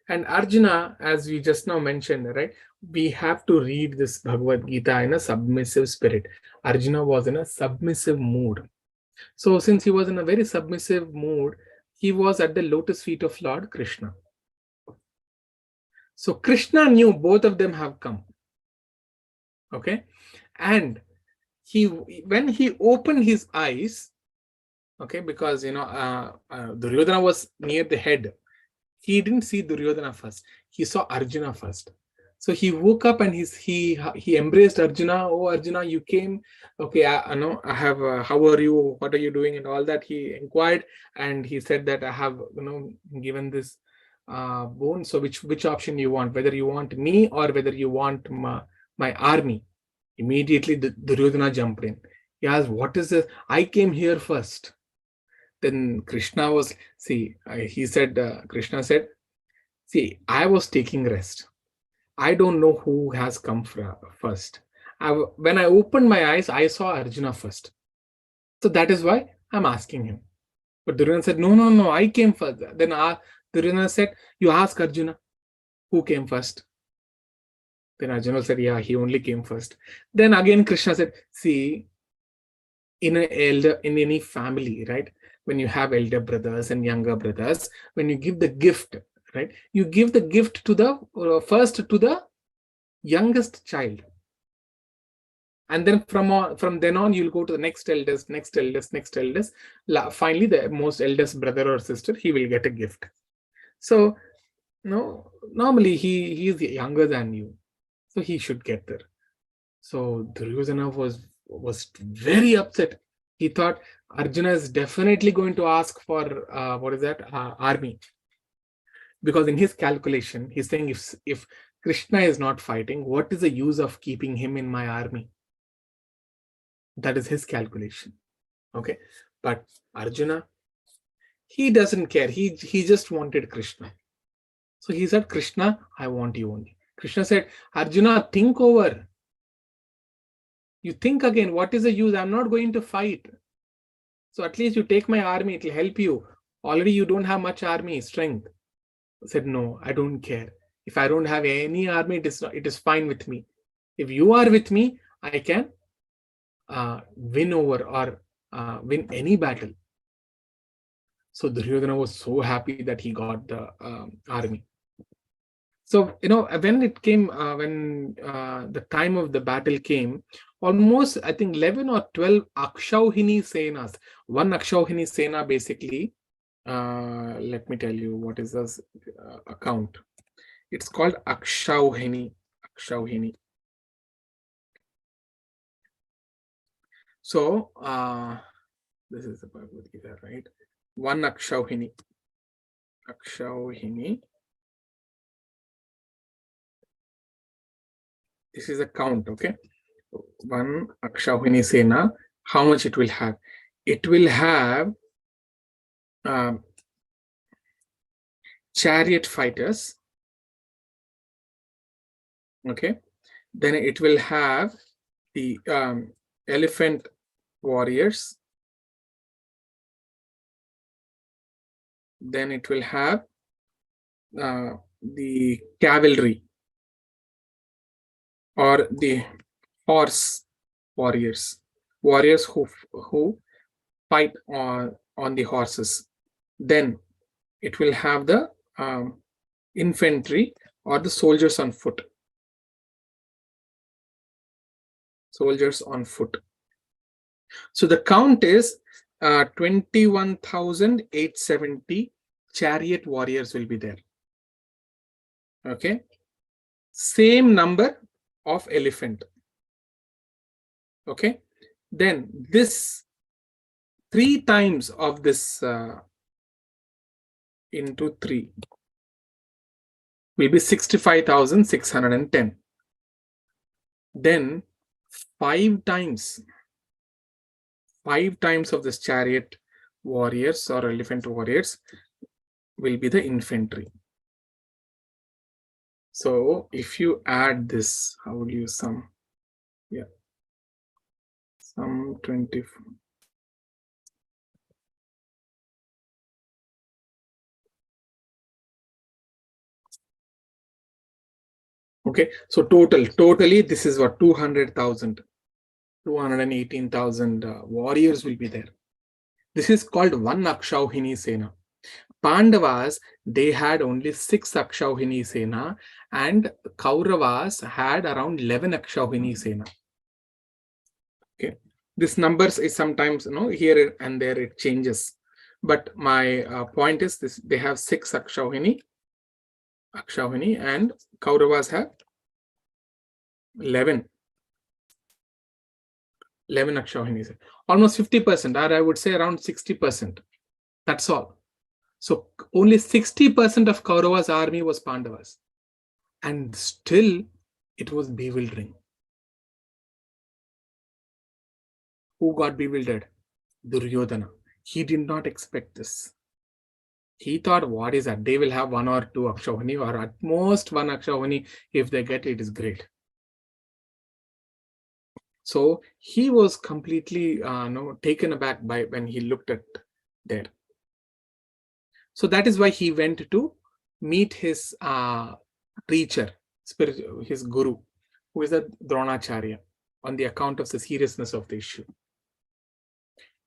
And Arjuna, as we just now mentioned, right, we have to read this Bhagavad Gita in a submissive spirit. Arjuna was in a submissive mood. So since he was in a very submissive mood, he was at the lotus feet of Lord Krishna. So Krishna knew both of them have come. Okay. And when he opened his eyes, okay, because, Duryodhana was near the head. He didn't see Duryodhana first. He saw Arjuna first. So he woke up and he embraced Arjuna. Oh, Arjuna, you came. Okay, I have. How are you? What are you doing? And all that. He inquired, and he said that I have, given this boon. So which option you want? Whether you want me or whether you want my army? Immediately, Duryodhana jumped in. He asked, "What is this? I came here first." Then Krishna Krishna said, see, I was taking rest. I don't know who has come first. When I opened my eyes, I saw Arjuna first. So that is why I'm asking him. But Duryodhana said, no, I came first. Then Duryodhana said, you ask Arjuna, who came first? Then Arjuna said, yeah, he only came first. Then again Krishna said, see, in any family, right? When you have elder brothers and younger brothers, when you give the gift, right? You give the gift to the first to the youngest child. And then from then on, you'll go to the next eldest, next eldest, next eldest. Finally, the most eldest brother or sister, he will get a gift. So, no, normally he is younger than you, so he should get there. So Duryodhana was very upset. He thought Arjuna is definitely going to ask for army, because in his calculation, he's saying if Krishna is not fighting, what is the use of keeping him in my army? That is his calculation. Okay, but Arjuna, he doesn't care. He just wanted Krishna. So he said, Krishna, I want you only. Krishna said, Arjuna, think over. You think again, what is the use? I'm not going to fight. So at least you take my army, it will help you. Already you don't have much army strength. I said, no, I don't care. If I don't have any army, it is fine with me. If you are with me, I can win over or win any battle. So Duryodhana was so happy that he got the army. So, when it came, when the time of the battle came, almost, I think, 11 or 12 Akshauhini Senas. One Akshauhini Sena, basically, let me tell you what is this account. It's called Akshauhini. So, this is the Bhagavad Gita, right? One Akshauhini. This is a count, okay? One Akshauhini Sena, how much it will have? It will have chariot fighters, okay? Then it will have the elephant warriors. Then it will have the cavalry, or the horse warriors who fight on the horses. Then it will have the infantry, or the soldiers on foot. So the count is 21,870 chariot warriors will be there. Okay, same number of elephant. Okay, then this 3 times of this into 3 will be 65,610. Then 5 times of this chariot warriors or elephant warriors will be the infantry. So if you add this, how would you sum? Yeah, sum 24. Okay, so totally this is what 218,000 warriors will be there. This is called one Akshauhini Sena. Pandavas, they had only 6 Akshauhini Sena, and Kauravas had around 11 Akshauhini Sena. Okay, this numbers is sometimes here and there it changes, but my point is this: they have 6 Akshauhini, and Kauravas have 11 Akshauhini, almost 50%, or I would say around 60%. That's all. So only 60% of Kauravas' army was Pandavas, and still it was bewildering. Who got bewildered? Duryodhana. He did not expect this. He thought, what is that? They will have 1 or 2 Akshauhini, or at most 1 Akshauhini. If they get it, is great. So he was completely taken aback by when he looked at there. So that is why he went to meet his teacher, his guru, who is a Dronacharya, on the account of the seriousness of the issue.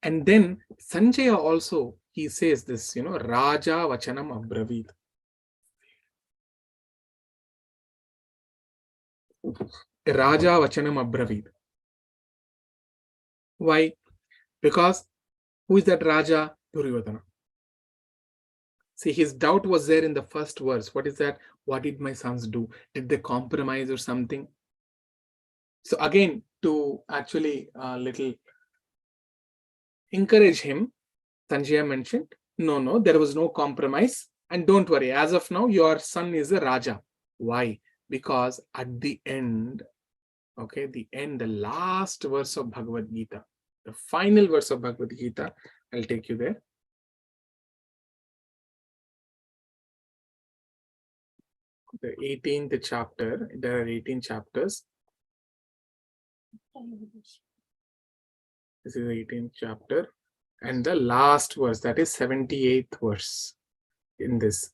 And then Sanjaya also, he says this, Raja Vachanam Abravit. Raja Vachanam Abravit. Why? Because who is that Raja? Duryodhana. See, his doubt was there in the first verse. What is that? What did my sons do? Did they compromise or something? So again, to actually little encourage him, Sanjaya mentioned, no, there was no compromise. And don't worry, as of now, your son is a Raja. Why? Because at the end, okay, the last verse of Bhagavad Gita, the final verse of Bhagavad Gita, I'll take you there. The 18th chapter, there are 18 chapters. This is the 18th chapter. And the last verse, that is 78th verse in this.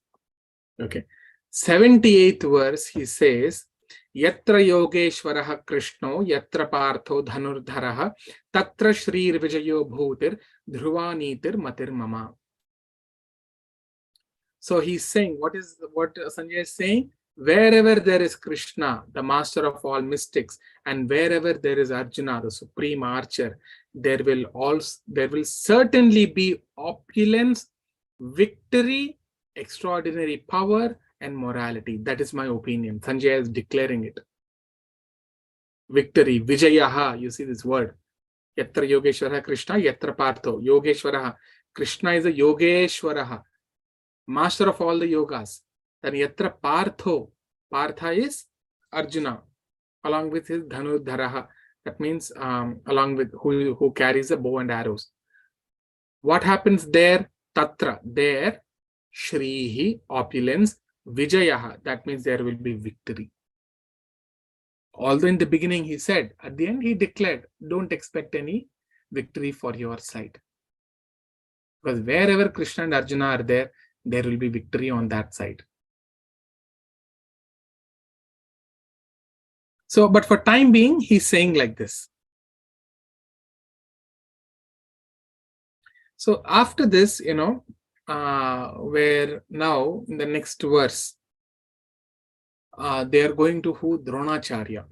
Okay. 78th verse, he says, Yatra Yogeshwaraha Krishno, Yatra Partho Dhanurdharaha, Tatra Shrir Vijayo Bhutir, Dhruvanitir Matir Mama. So he's saying, what Sanjay is saying? Wherever there is Krishna, the master of all mystics, and wherever there is Arjuna, the supreme archer, there will certainly be opulence, victory, extraordinary power, and morality. That is my opinion. Sanjay is declaring it. Victory, Vijayaha, you see this word. Yatra Yogeshwaraha Krishna, Yatra Partho, Yogeshwaraha. Krishna is a Yogeshwaraha, master of all the yogas. Then Yatra Partho, Partha is Arjuna, along with his Dhanurdharaha. That means along with who carries a bow and arrows. What happens there? Tatra, there, Shrihi, opulence, Vijayaha, that means there will be victory. Although in the beginning he said, at the end he declared, don't expect any victory for your side. Because wherever Krishna and Arjuna are there, there will be victory on that side. So, but for time being, he's saying like this. So after this, where now in the next verse, they are going to who? Dronacharya.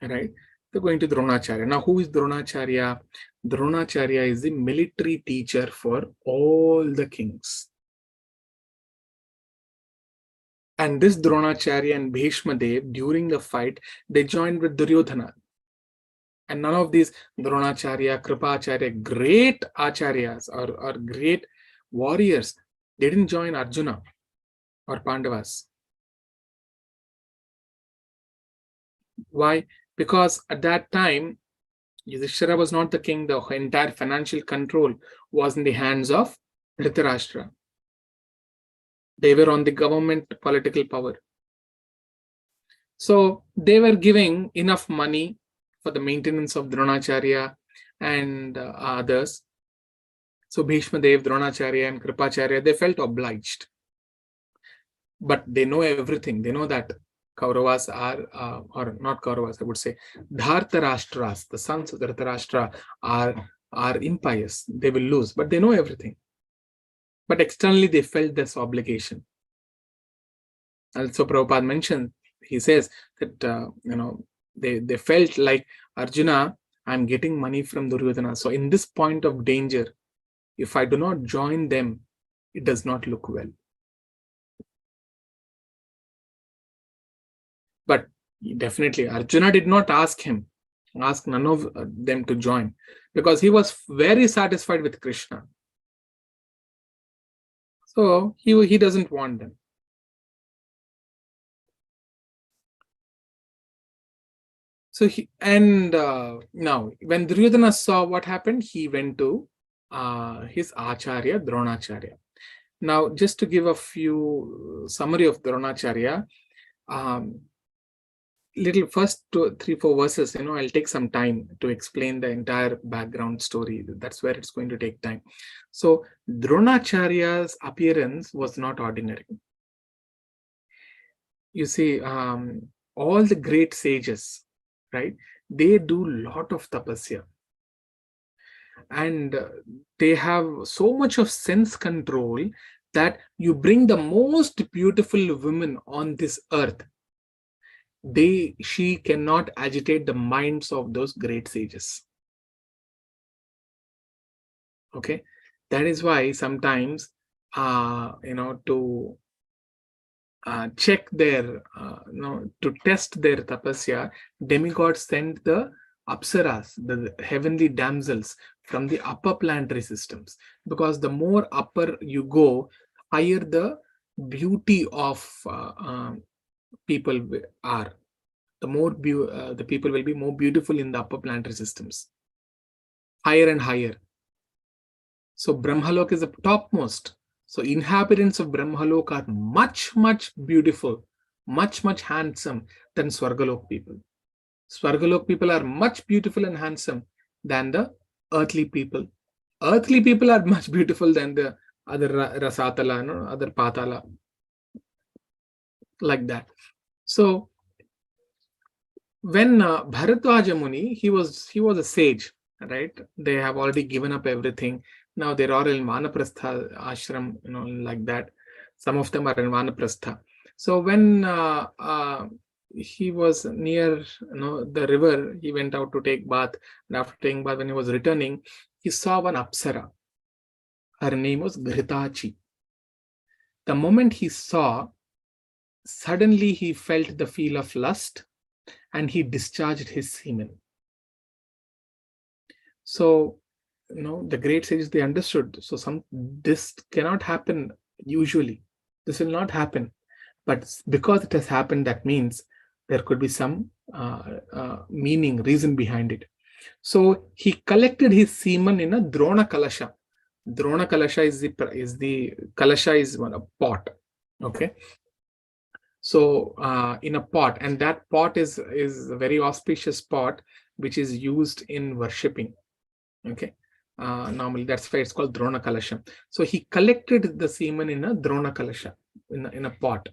Right? They're going to Dronacharya. Now, who is Dronacharya? Dronacharya is the military teacher for all the kings. And this Dronacharya and Bhishma Dev, during the fight, they joined with Duryodhana. And none of these Dronacharya, Kripacharya, great acharyas or great warriors, they didn't join Arjuna or Pandavas. Why? Because at that time, Yudhishthira was not the king. The entire financial control was in the hands of Dhritarashtra. They were on the government political power. So they were giving enough money for the maintenance of Dronacharya and others. So Bhishma Dev, Dronacharya and Kripacharya, they felt obliged. But they know everything. They know that Kauravas are, or not Kauravas, I would say, Dhartarashtras, the sons of Dhritarashtra are impious. They will lose, but they know everything. But externally, they felt this obligation. Also, Prabhupada mentioned, he says that, they felt like, Arjuna, I'm getting money from Duryodhana. So in this point of danger, if I do not join them, it does not look well. But definitely, Arjuna did not ask none of them to join, because he was very satisfied with Krishna. So he doesn't want them. So now when Duryodhana saw what happened, he went to his Acharya, Dronacharya. Now, just to give a few summary of Dronacharya, little first 3-4 verses, I'll take some time to explain the entire background story. That's where it's going to take time. So Dronacharya's appearance was not ordinary. You see, all the great sages, right? They do a lot of tapasya. And they have so much of sense control that you bring the most beautiful woman on this earth, she cannot agitate the minds of those great sages. Okay, that is why sometimes, to check their, to test their tapasya, demigods sent the apsaras, the heavenly damsels from the upper planetary systems, because the more upper you go, higher the beauty of people are. The more the people will be more beautiful in the upper planetary systems, higher and higher. So Brahmalok is the topmost. So inhabitants of Brahmalok are much, much beautiful, much, much handsome than Swargalok people. Swargalok people are much beautiful and handsome than the earthly people. Earthly people are much beautiful than the other Rasatala, no, other Patala, like that. So when Bharadwaja Muni, he was a sage, right? They have already given up everything. Now they're all in Vanaprastha ashram, like that. Some of them are in Vanaprastha. So when he was near, the river, he went out to take bath. And after taking bath, when he was returning, he saw one Apsara. Her name was Ghritachi. The moment he saw, suddenly he felt the feel of lust, and he discharged his semen. So, the great sages, they understood. So this cannot happen usually. This will not happen. But because it has happened, that means there could be some meaning, reason behind it. So he collected his semen in a Drona Kalasha. Drona Kalasha is the Kalasha is a pot. Okay. So in a pot, and that pot is a very auspicious pot which is used in worshipping. Okay, normally that's why it's called Drona Kalasha. So he collected the semen in a Drona Kalasha, in a pot.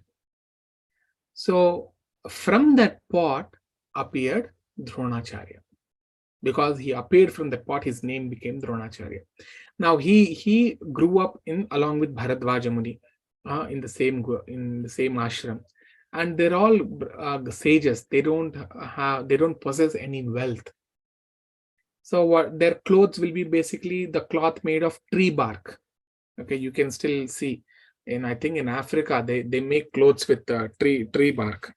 So from that pot appeared Dronacharya. Because he appeared from that pot, his name became Dronacharya. Now he grew up along with Bharadwaja Muni in the same ashram. And they're all sages. They don't possess any wealth. So their clothes will be basically the cloth made of tree bark. Okay, you can still see I think in Africa they make clothes with tree bark.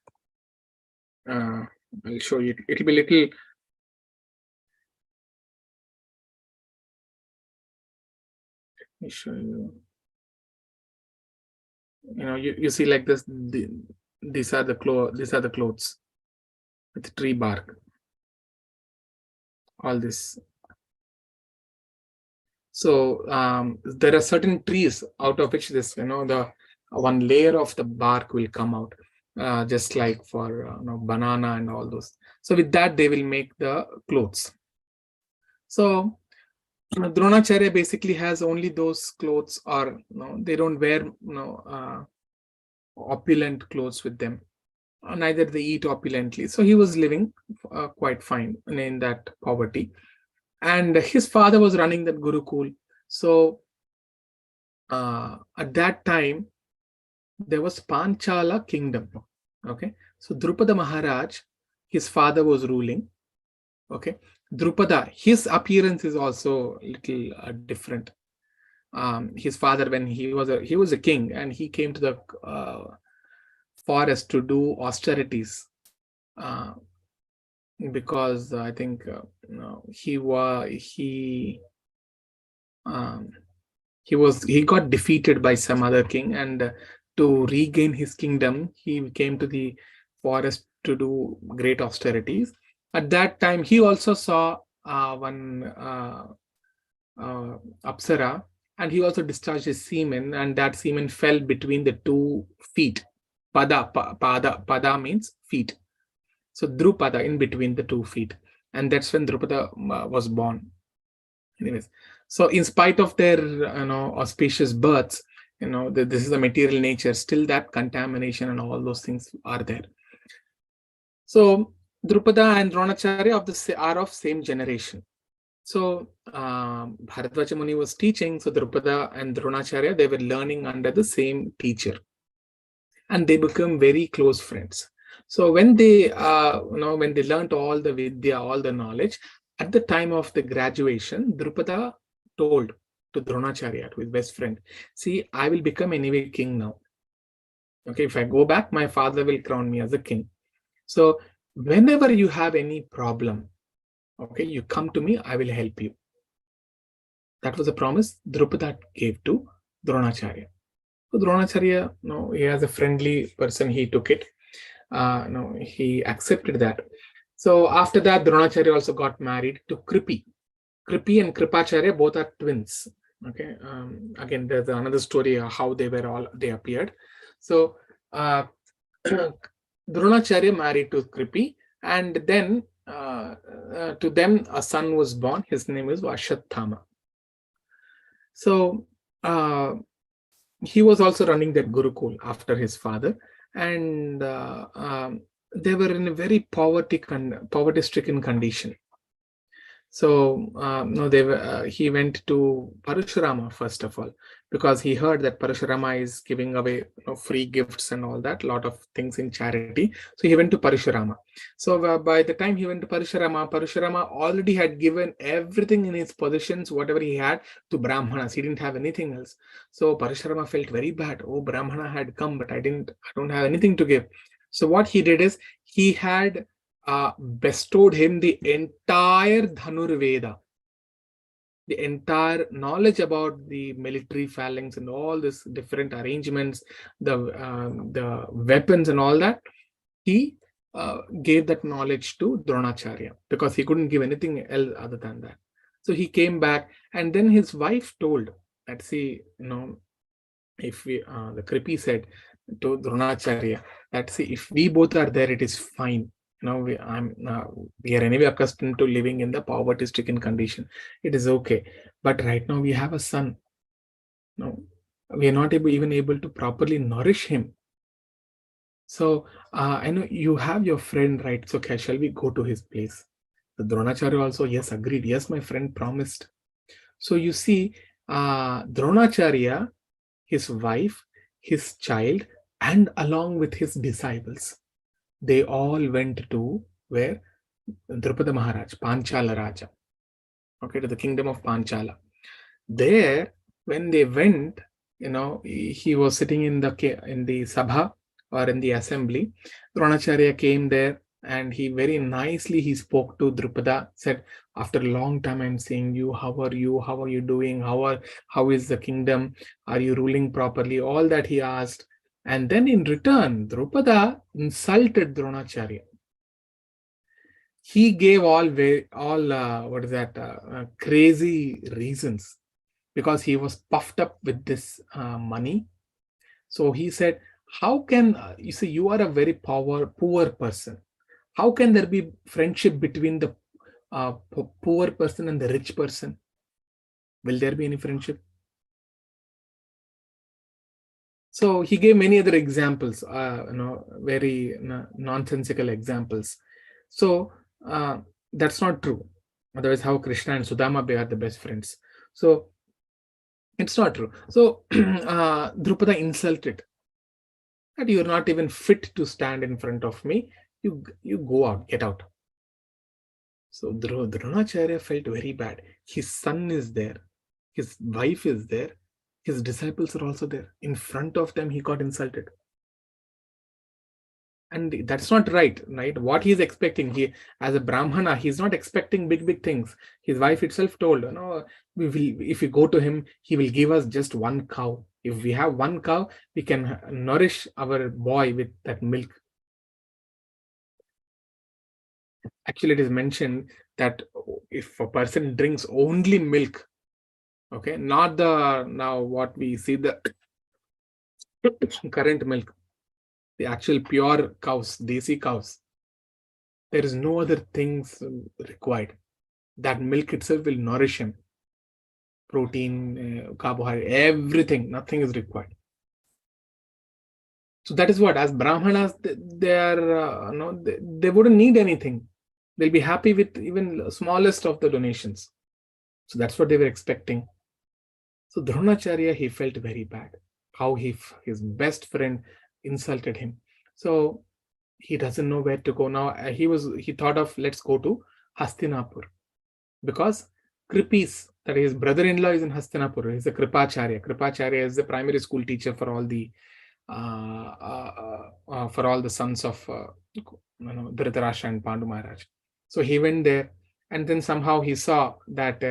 I'll show you. It'll be little. Let me show you. You see like this. These are the clothes with tree bark. All this. So there are certain trees out of which this, the one layer of the bark will come out, just like for banana and all those. So with that they will make the clothes. So Dronacharya basically has only those clothes, or they don't wear opulent clothes with them. Neither they eat opulently. So he was living quite fine in that poverty. And his father was running that Gurukul. So at that time, there was Panchala kingdom. Okay. So Drupada Maharaj, his father was ruling. Okay. Drupada, his appearance is also a little different. His father, when he was a king, and he came to the forest to do austerities. Because I think he got defeated by some other king, and to regain his kingdom, he came to the forest to do great austerities. At that time, he also saw one Apsara, and he also discharged his semen, and that semen fell between the 2 feet. Pada means feet. So Drupada, in between the 2 feet, and that's when Drupada was born. Anyways, so in spite of their auspicious births, this is the material nature. Still, that contamination and all those things are there. So Drupada and Dronacharya are of same generation. So Bharadwaja Muni was teaching. So Drupada and Dronacharya, they were learning under the same teacher, and they become very close friends. So when they when they learned all the vidya, all the knowledge, at the time of the graduation, Drupada told to Dronacharya, to his best friend, see, I will become anyway king now. Okay, if I go back, my father will crown me as a king. So whenever you have any problem, okay, you come to me, I will help you. That was a promise Drupada gave to Dronacharya. So Dronacharya, he as a friendly person, he took it. He accepted that. So after that, Dronacharya also got married to Kripi. Kripi and Kripacharya both are twins. Okay. Again, there's another story how they appeared. So Dronacharya married to Kripi, and then to them a son was born. His name is Ashwathama. So he was also running that Gurukul after his father, and they were in a very poverty-stricken condition. So he went to Parashurama first of all, because he heard that Parashurama is giving away free gifts and all that, lot of things in charity. So he went to Parashurama. So by the time he went to Parashurama already had given everything in his possessions, whatever he had, to Brahmanas. He didn't have anything else. So Parashurama felt very bad. Oh, Brahmana had come, but I don't have anything to give. So what he did is he had bestowed him the entire Dhanur Veda, the entire knowledge about the military phalanx and all this different arrangements, the weapons and all that. He gave that knowledge to Dronacharya because he couldn't give anything else other than that. So he came back, and then his wife told that, see, if we, the Kripi said to Dronacharya that, see, if we both are there, it is fine. We are anyway accustomed to living in the poverty-stricken condition. It is okay. But right now we have a son. We are not even able to properly nourish him. So I know you have your friend, right? So okay, shall we go to his place? The Dronacharya also, yes, agreed. Yes, my friend promised. So you see, Dronacharya, his wife, his child, and along with his disciples, they all went to where? Drupada Maharaj, Panchala Raja. Okay, to the kingdom of Panchala. There, when they went, he was sitting in the Sabha or in the assembly. Dronacharya came there, and he very nicely spoke to Drupada, said, after a long time I'm seeing you, how are you? How are you doing? How is the kingdom? Are you ruling properly? All that he asked. And then in return, Drupada insulted Dronacharya. He gave all crazy reasons, because he was puffed up with this money. So he said, how can, you see, you are a very poor person. How can there be friendship between the poor person and the rich person? Will there be any friendship? So he gave many other examples, very nonsensical examples. So that's not true. Otherwise, how Krishna and Sudama are the best friends? So it's not true. So Drupada insulted that you're not even fit to stand in front of me. You go out, get out. So Dronacharya felt very bad. His son is there. His wife is there. His disciples are also there. In front of them, he got insulted. And that's not right? What he is expecting, as a Brahmana, he's not expecting big things. His wife itself told, if we go to him, he will give us just one cow. If we have one cow, we can nourish our boy with that milk. Actually, it is mentioned that if a person drinks only milk, okay, not now what we see the current milk, the actual pure cows, desi cows, there is no other things required. That milk itself will nourish him. Protein, carbohydrate, everything, nothing is required. So that is what, as Brahmanas, they are, they wouldn't need anything. They'll be happy with even the smallest of the donations. So that's what they were expecting. So Dronacharya, he felt very bad. How his best friend insulted him. So he doesn't know where to go now. He thought of, let's go to Hastinapur, because Kripis, that his brother-in-law is in Hastinapur. He's a Kripacharya. Kripacharya is the primary school teacher for all the sons of Dhritarashtra and Pandu Maharaj. So he went there, and then somehow he saw that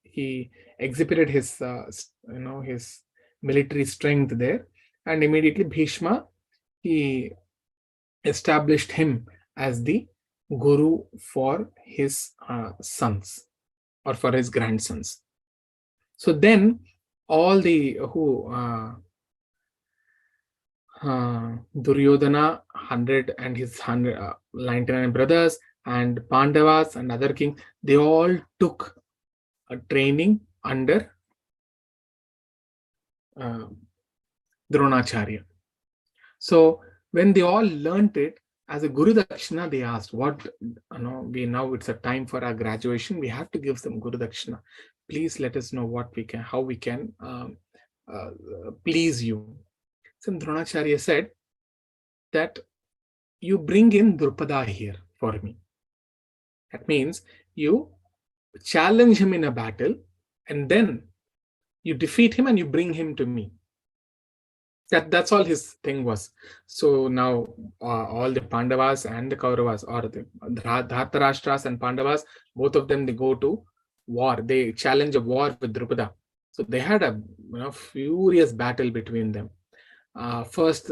he exhibited his his military strength there, and immediately Bhishma, he established him as the guru for his sons or for his grandsons. So then all the Duryodhana 100 and his 99 brothers and Pandavas and other kings, they all took a training under Dronacharya. So when they all learnt it, as a Guru Dakshina, they asked, what, now it's a time for our graduation, we have to give some Guru Dakshina. Please let us know how we can please you. So Dronacharya said that you bring in Drupada here for me. That means you challenge him in a battle, and then you defeat him and you bring him to me. That's all his thing was. So now all the Pandavas and the Kauravas, or the Dhartarashtras and Pandavas, both of them, they go to war. They challenge a war with Drupada. So they had a furious battle between them. First,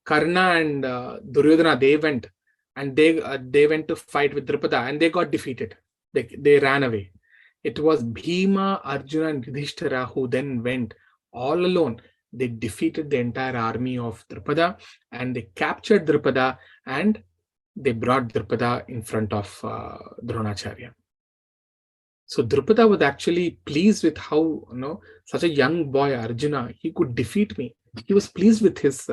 Karna and Duryodhana, they went, and they went to fight with Drupada, and they got defeated. They ran away. It was Bhima, Arjuna, and Yudhishthira who then went all alone. They defeated the entire army of Drupada, and they captured Drupada, and they brought Drupada in front of Dronacharya. So Drupada was actually pleased with how such a young boy Arjuna, he could defeat me. He was pleased with his.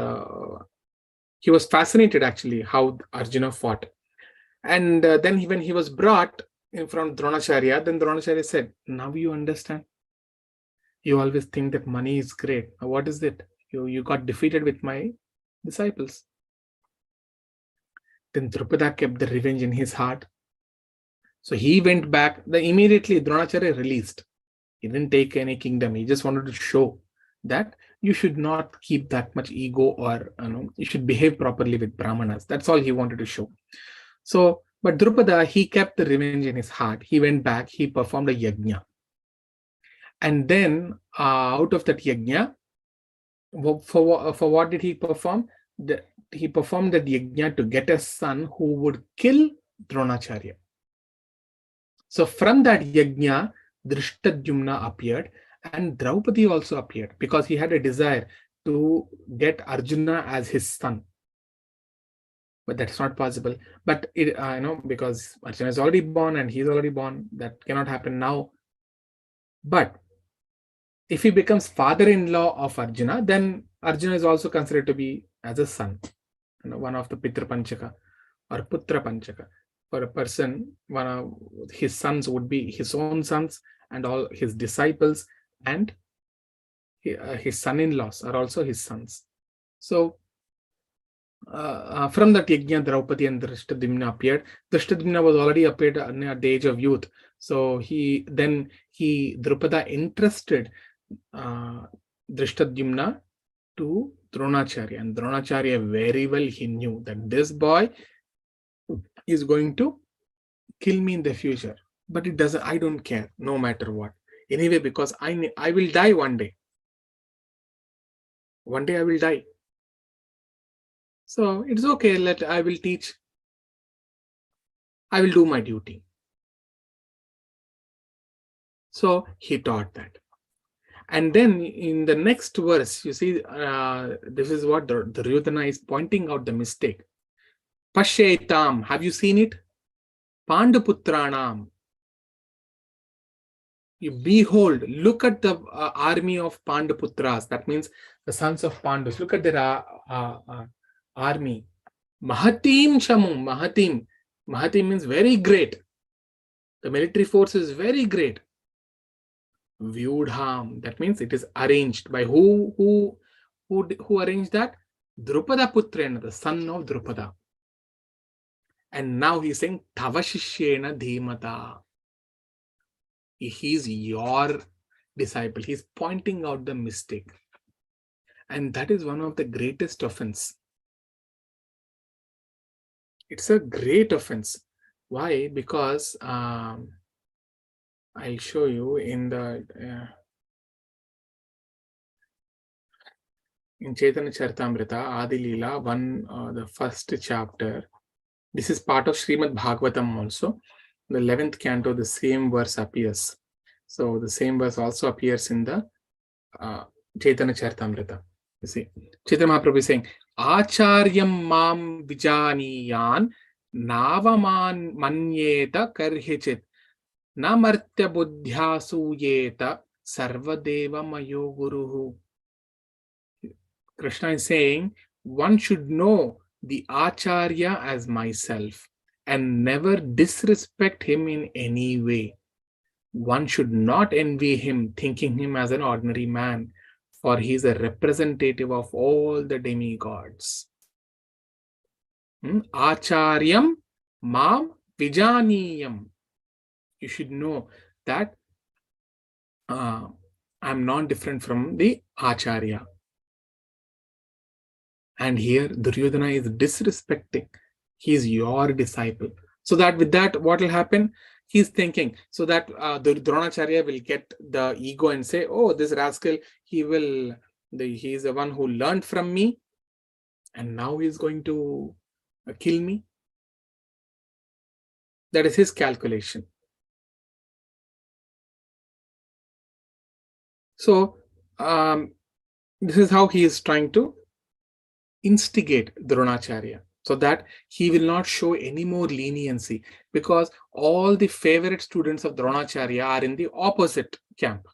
He was fascinated actually how Arjuna fought, and then when he was brought in front of Dronacharya, then Dronacharya said, "Now you understand. You always think that money is great. Now what is it? You got defeated with my disciples." Then Drupada kept the revenge in his heart. So he went back. Immediately Dronacharya released. He didn't take any kingdom. He just wanted to show that you should not keep that much ego, or you should behave properly with Brahmanas. That's all he wanted to show. So, but Drupada, he kept the revenge in his heart. He went back. He performed a yajna. And then out of that yajna, for what did he perform? He performed that yajna to get a son who would kill Dronacharya. So from that yajna, Drishtadyumna appeared, and Draupadi also appeared, because he had a desire to get Arjuna as his son. But that's not possible. But because Arjuna is already born and he's already born, that cannot happen now. But if he becomes father-in-law of Arjuna, then Arjuna is also considered to be as a son, one of the Pitra Panchaka or Putra Panchaka. For a person, one of his sons would be his own sons, and all his disciples and his son-in-laws are also his sons. So from that yajna, Draupadi and Drishtadyumna appeared. Drishtadyumna was already appeared at the age of youth. So Drupada entrusted Drishtadyumna to Dronacharya, and Dronacharya very well he knew that this boy is going to kill me in the future, but it doesn't. I don't care, no matter what. Anyway, because I will die one day. One day I will die. So it's okay. I will teach. I will do my duty. So he taught that. And then in the next verse, you see, this is what Duryodhana is pointing out the mistake. Pashyetam, have you seen it? Panduputranam. You behold, look at the army of Panduputras. That means the sons of Pandus. Look at their army. Mahatim Chamum. Mahatim means very great. The military force is very great. Vyudham, that means it is arranged by who arranged that? Drupada Putrena, the son of Drupada. And now he's saying Tava Shishyena Dhimata. He's your disciple. He's pointing out the mistake. And that is one of the greatest offense. It's a great offense. Why? Because I'll show you in the in Chaitanya Charitamrita, Adi Leela, the first chapter. This is part of Srimad Bhagavatam also. The 11th canto, the same verse appears. So the same verse also appears in the Chaitanya Charitamrita. You see, Chaitanya Mahaprabhu is saying, Acharyam mam vijaniyan navaman manyeta karhichit namartya buddhya suyeta sarvadeva mayo guruhu. Krishna is saying, one should know the Acharya as myself and never disrespect him in any way. One should not envy him, thinking him as an ordinary man, for he is a representative of all the demigods. Acharyam mam vijaniyam. You should know that I'm not different from the Acharya. And here Duryodhana is disrespecting. He is your disciple. So that with that, what will happen? He's thinking, so that Dronacharya will get the ego and say, oh, this rascal, he is the one who learned from me, and now he's going to kill me. That is his calculation. So this is how he is trying to instigate Dronacharya, so that he will not show any more leniency, because all the favorite students of Dronacharya are in the opposite camp.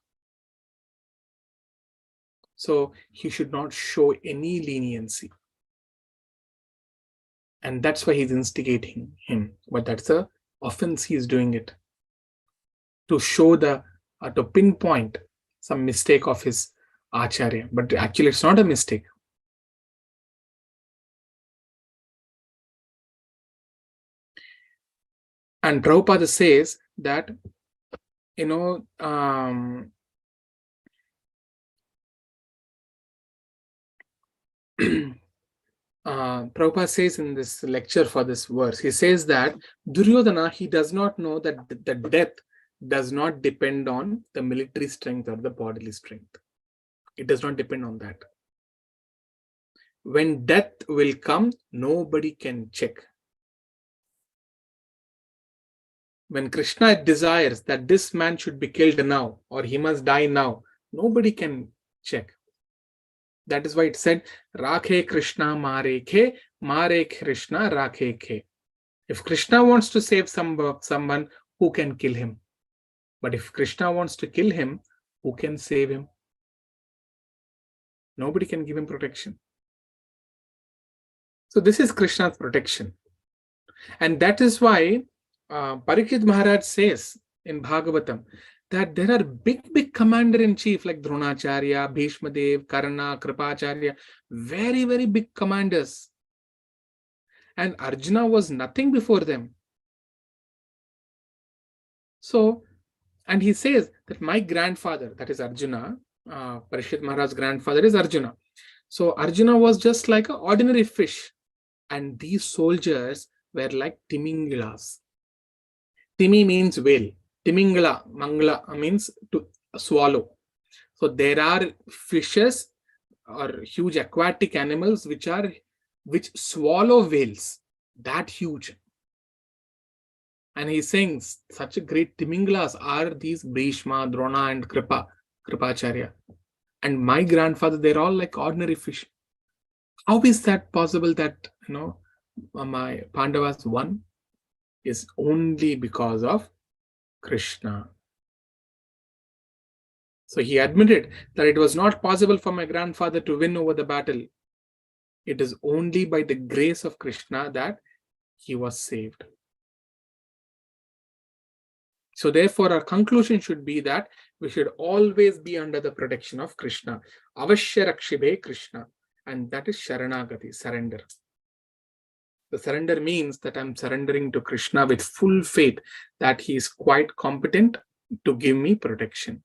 So he should not show any leniency. And that's why he's instigating him. But that's the offense he's doing it. To show to pinpoint some mistake of his Acharya. But actually it's not a mistake. And Prabhupada says that, Prabhupada says in this lecture for this verse, he says that Duryodhana, he does not know that the death does not depend on the military strength or the bodily strength. It does not depend on that. When death will come, nobody can check. When Krishna desires that this man should be killed now or he must die now, nobody can check. That is why it said, Rakhe Krishna Mare Krishna Rakhe Ke. If Krishna wants to save someone, who can kill him? But if Krishna wants to kill him, who can save him? Nobody can give him protection. So this is Krishna's protection. And that is why Parikshit Maharaj says in Bhagavatam that there are big commander-in-chief like Dronacharya, Bhishmadev, Karna, Kripacharya, very, very big commanders. And Arjuna was nothing before them. So, and he says that my grandfather, that is Arjuna, Parikshit Maharaj's grandfather is Arjuna. So Arjuna was just like an ordinary fish. And these soldiers were like Timingalas. Timi means whale. Timingala, Mangala means to swallow. So there are fishes or huge aquatic animals which swallow whales, that huge. And he's saying such a great Timingalas are these Bhishma, Drona and Kripacharya. And my grandfather, they're all like ordinary fish. How is that possible that, my Pandavas won? Is only because of Krishna. So he admitted that it was not possible for my grandfather to win over the battle. It is only by the grace of Krishna that he was saved. So therefore, our conclusion should be that we should always be under the protection of Krishna. Avashya Rakshibe Krishna. And that is Sharanagati, surrender. The surrender means that I'm surrendering to Krishna with full faith that he is quite competent, to give me protection.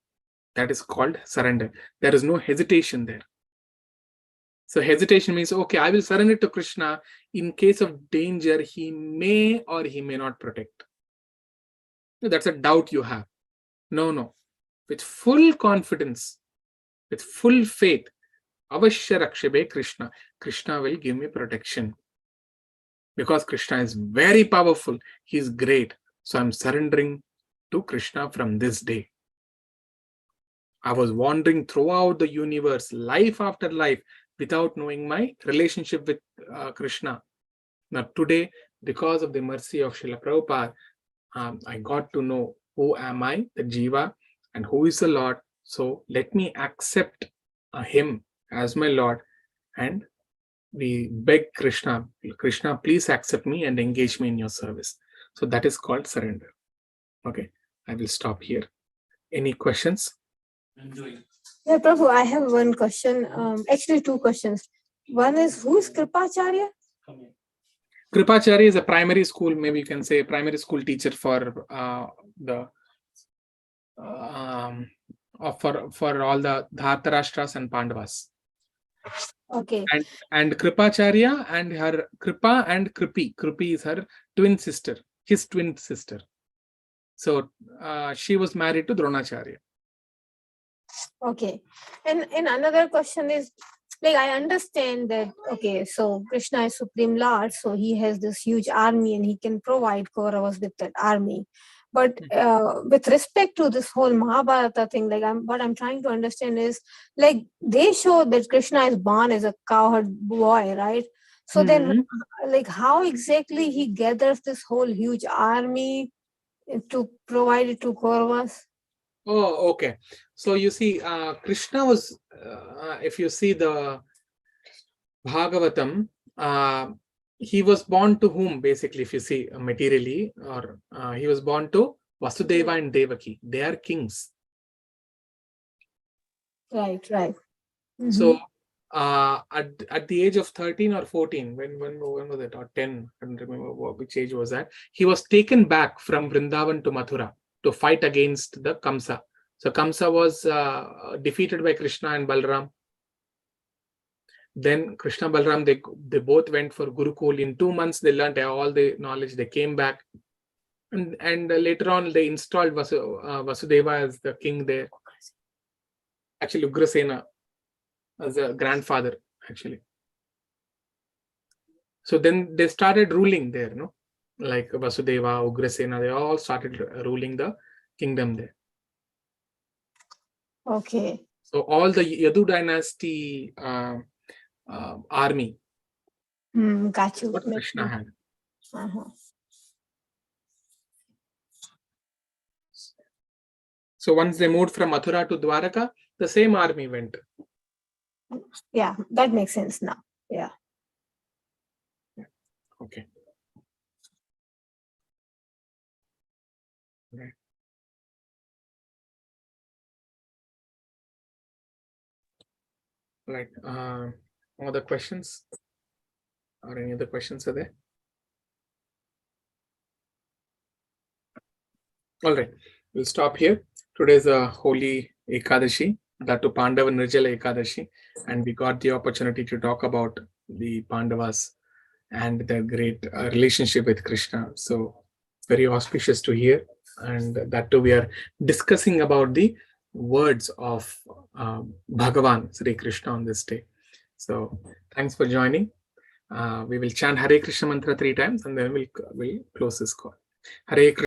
That is called surrender. There is no hesitation there. So hesitation means, okay, I will surrender to Krishna. In case of danger, he may or he may not protect. That's a doubt you have. No. With full confidence, with full faith, avashya rakshebe Krishna. Krishna will give me protection. Because Krishna is very powerful. He is great. So I'm surrendering to Krishna from this day. I was wandering throughout the universe, life after life, without knowing my relationship with Krishna. Now today, because of the mercy of Srila Prabhupada, I got to know who am I, the Jiva, and who is the Lord. So let me accept him as my Lord, and we beg Krishna, please accept me and engage me in your service. So that is called surrender. Okay, I will stop here. Any questions? Yeah, Prabhu, I have one question. Actually, two questions. One is, who is Kripacharya? Kripacharya is a primary school, maybe you can say primary school teacher for for all the Dhartarashtras and Pandavas. Okay. And Kripacharya and her Kripa and Kripi. Kripi is her twin sister, his twin sister. So she was married to Dronacharya. Okay. And another question is, like, I understand that, okay, so Krishna is Supreme Lord, so he has this huge army and he can provide Kauravas with that army. But with respect to this whole Mahabharata thing, like what I'm trying to understand is, like, they show that Krishna is born as a cowherd boy, right? So then, like, how exactly he gathers this whole huge army to provide it to Kauravas? Oh, okay. So you see, Krishna was, if you see the Bhagavatam, he was born to whom, basically, if you see materially, or he was born to Vasudeva and Devaki. They are kings. Right. Mm-hmm. So at the age of 13 or 14, when was it, or 10, I don't remember which age was that, he was taken back from Vrindavan to Mathura to fight against the Kamsa. So Kamsa was defeated by Krishna and Balram. Then Krishna, Balram, they both went for Gurukul. In 2 months, they learned all the knowledge. They came back. And later on, they installed Vasudeva as the king there. Actually, Ugrasena as a grandfather, actually. So then they started ruling there, no? Like Vasudeva, Ugrasena, they all started ruling the kingdom there. Okay. So all the Yadu dynasty army. Got you. What Krishna had. So once they moved from Mathura to Dwaraka, the same army went. Yeah, that makes sense now. Yeah. Okay. Right. Right. Other questions? Or any other questions are there? All right. We'll stop here. Today is a holy Ekadashi, that to Pandava Nirjala Ekadashi, and we got the opportunity to talk about the Pandavas and their great relationship with Krishna. So very auspicious to hear, and that too we are discussing about the words of Bhagavan Sri Krishna on this day. So thanks for joining. We will chant Hare Krishna mantra 3 times, and then we'll close this call. Hare Krishna.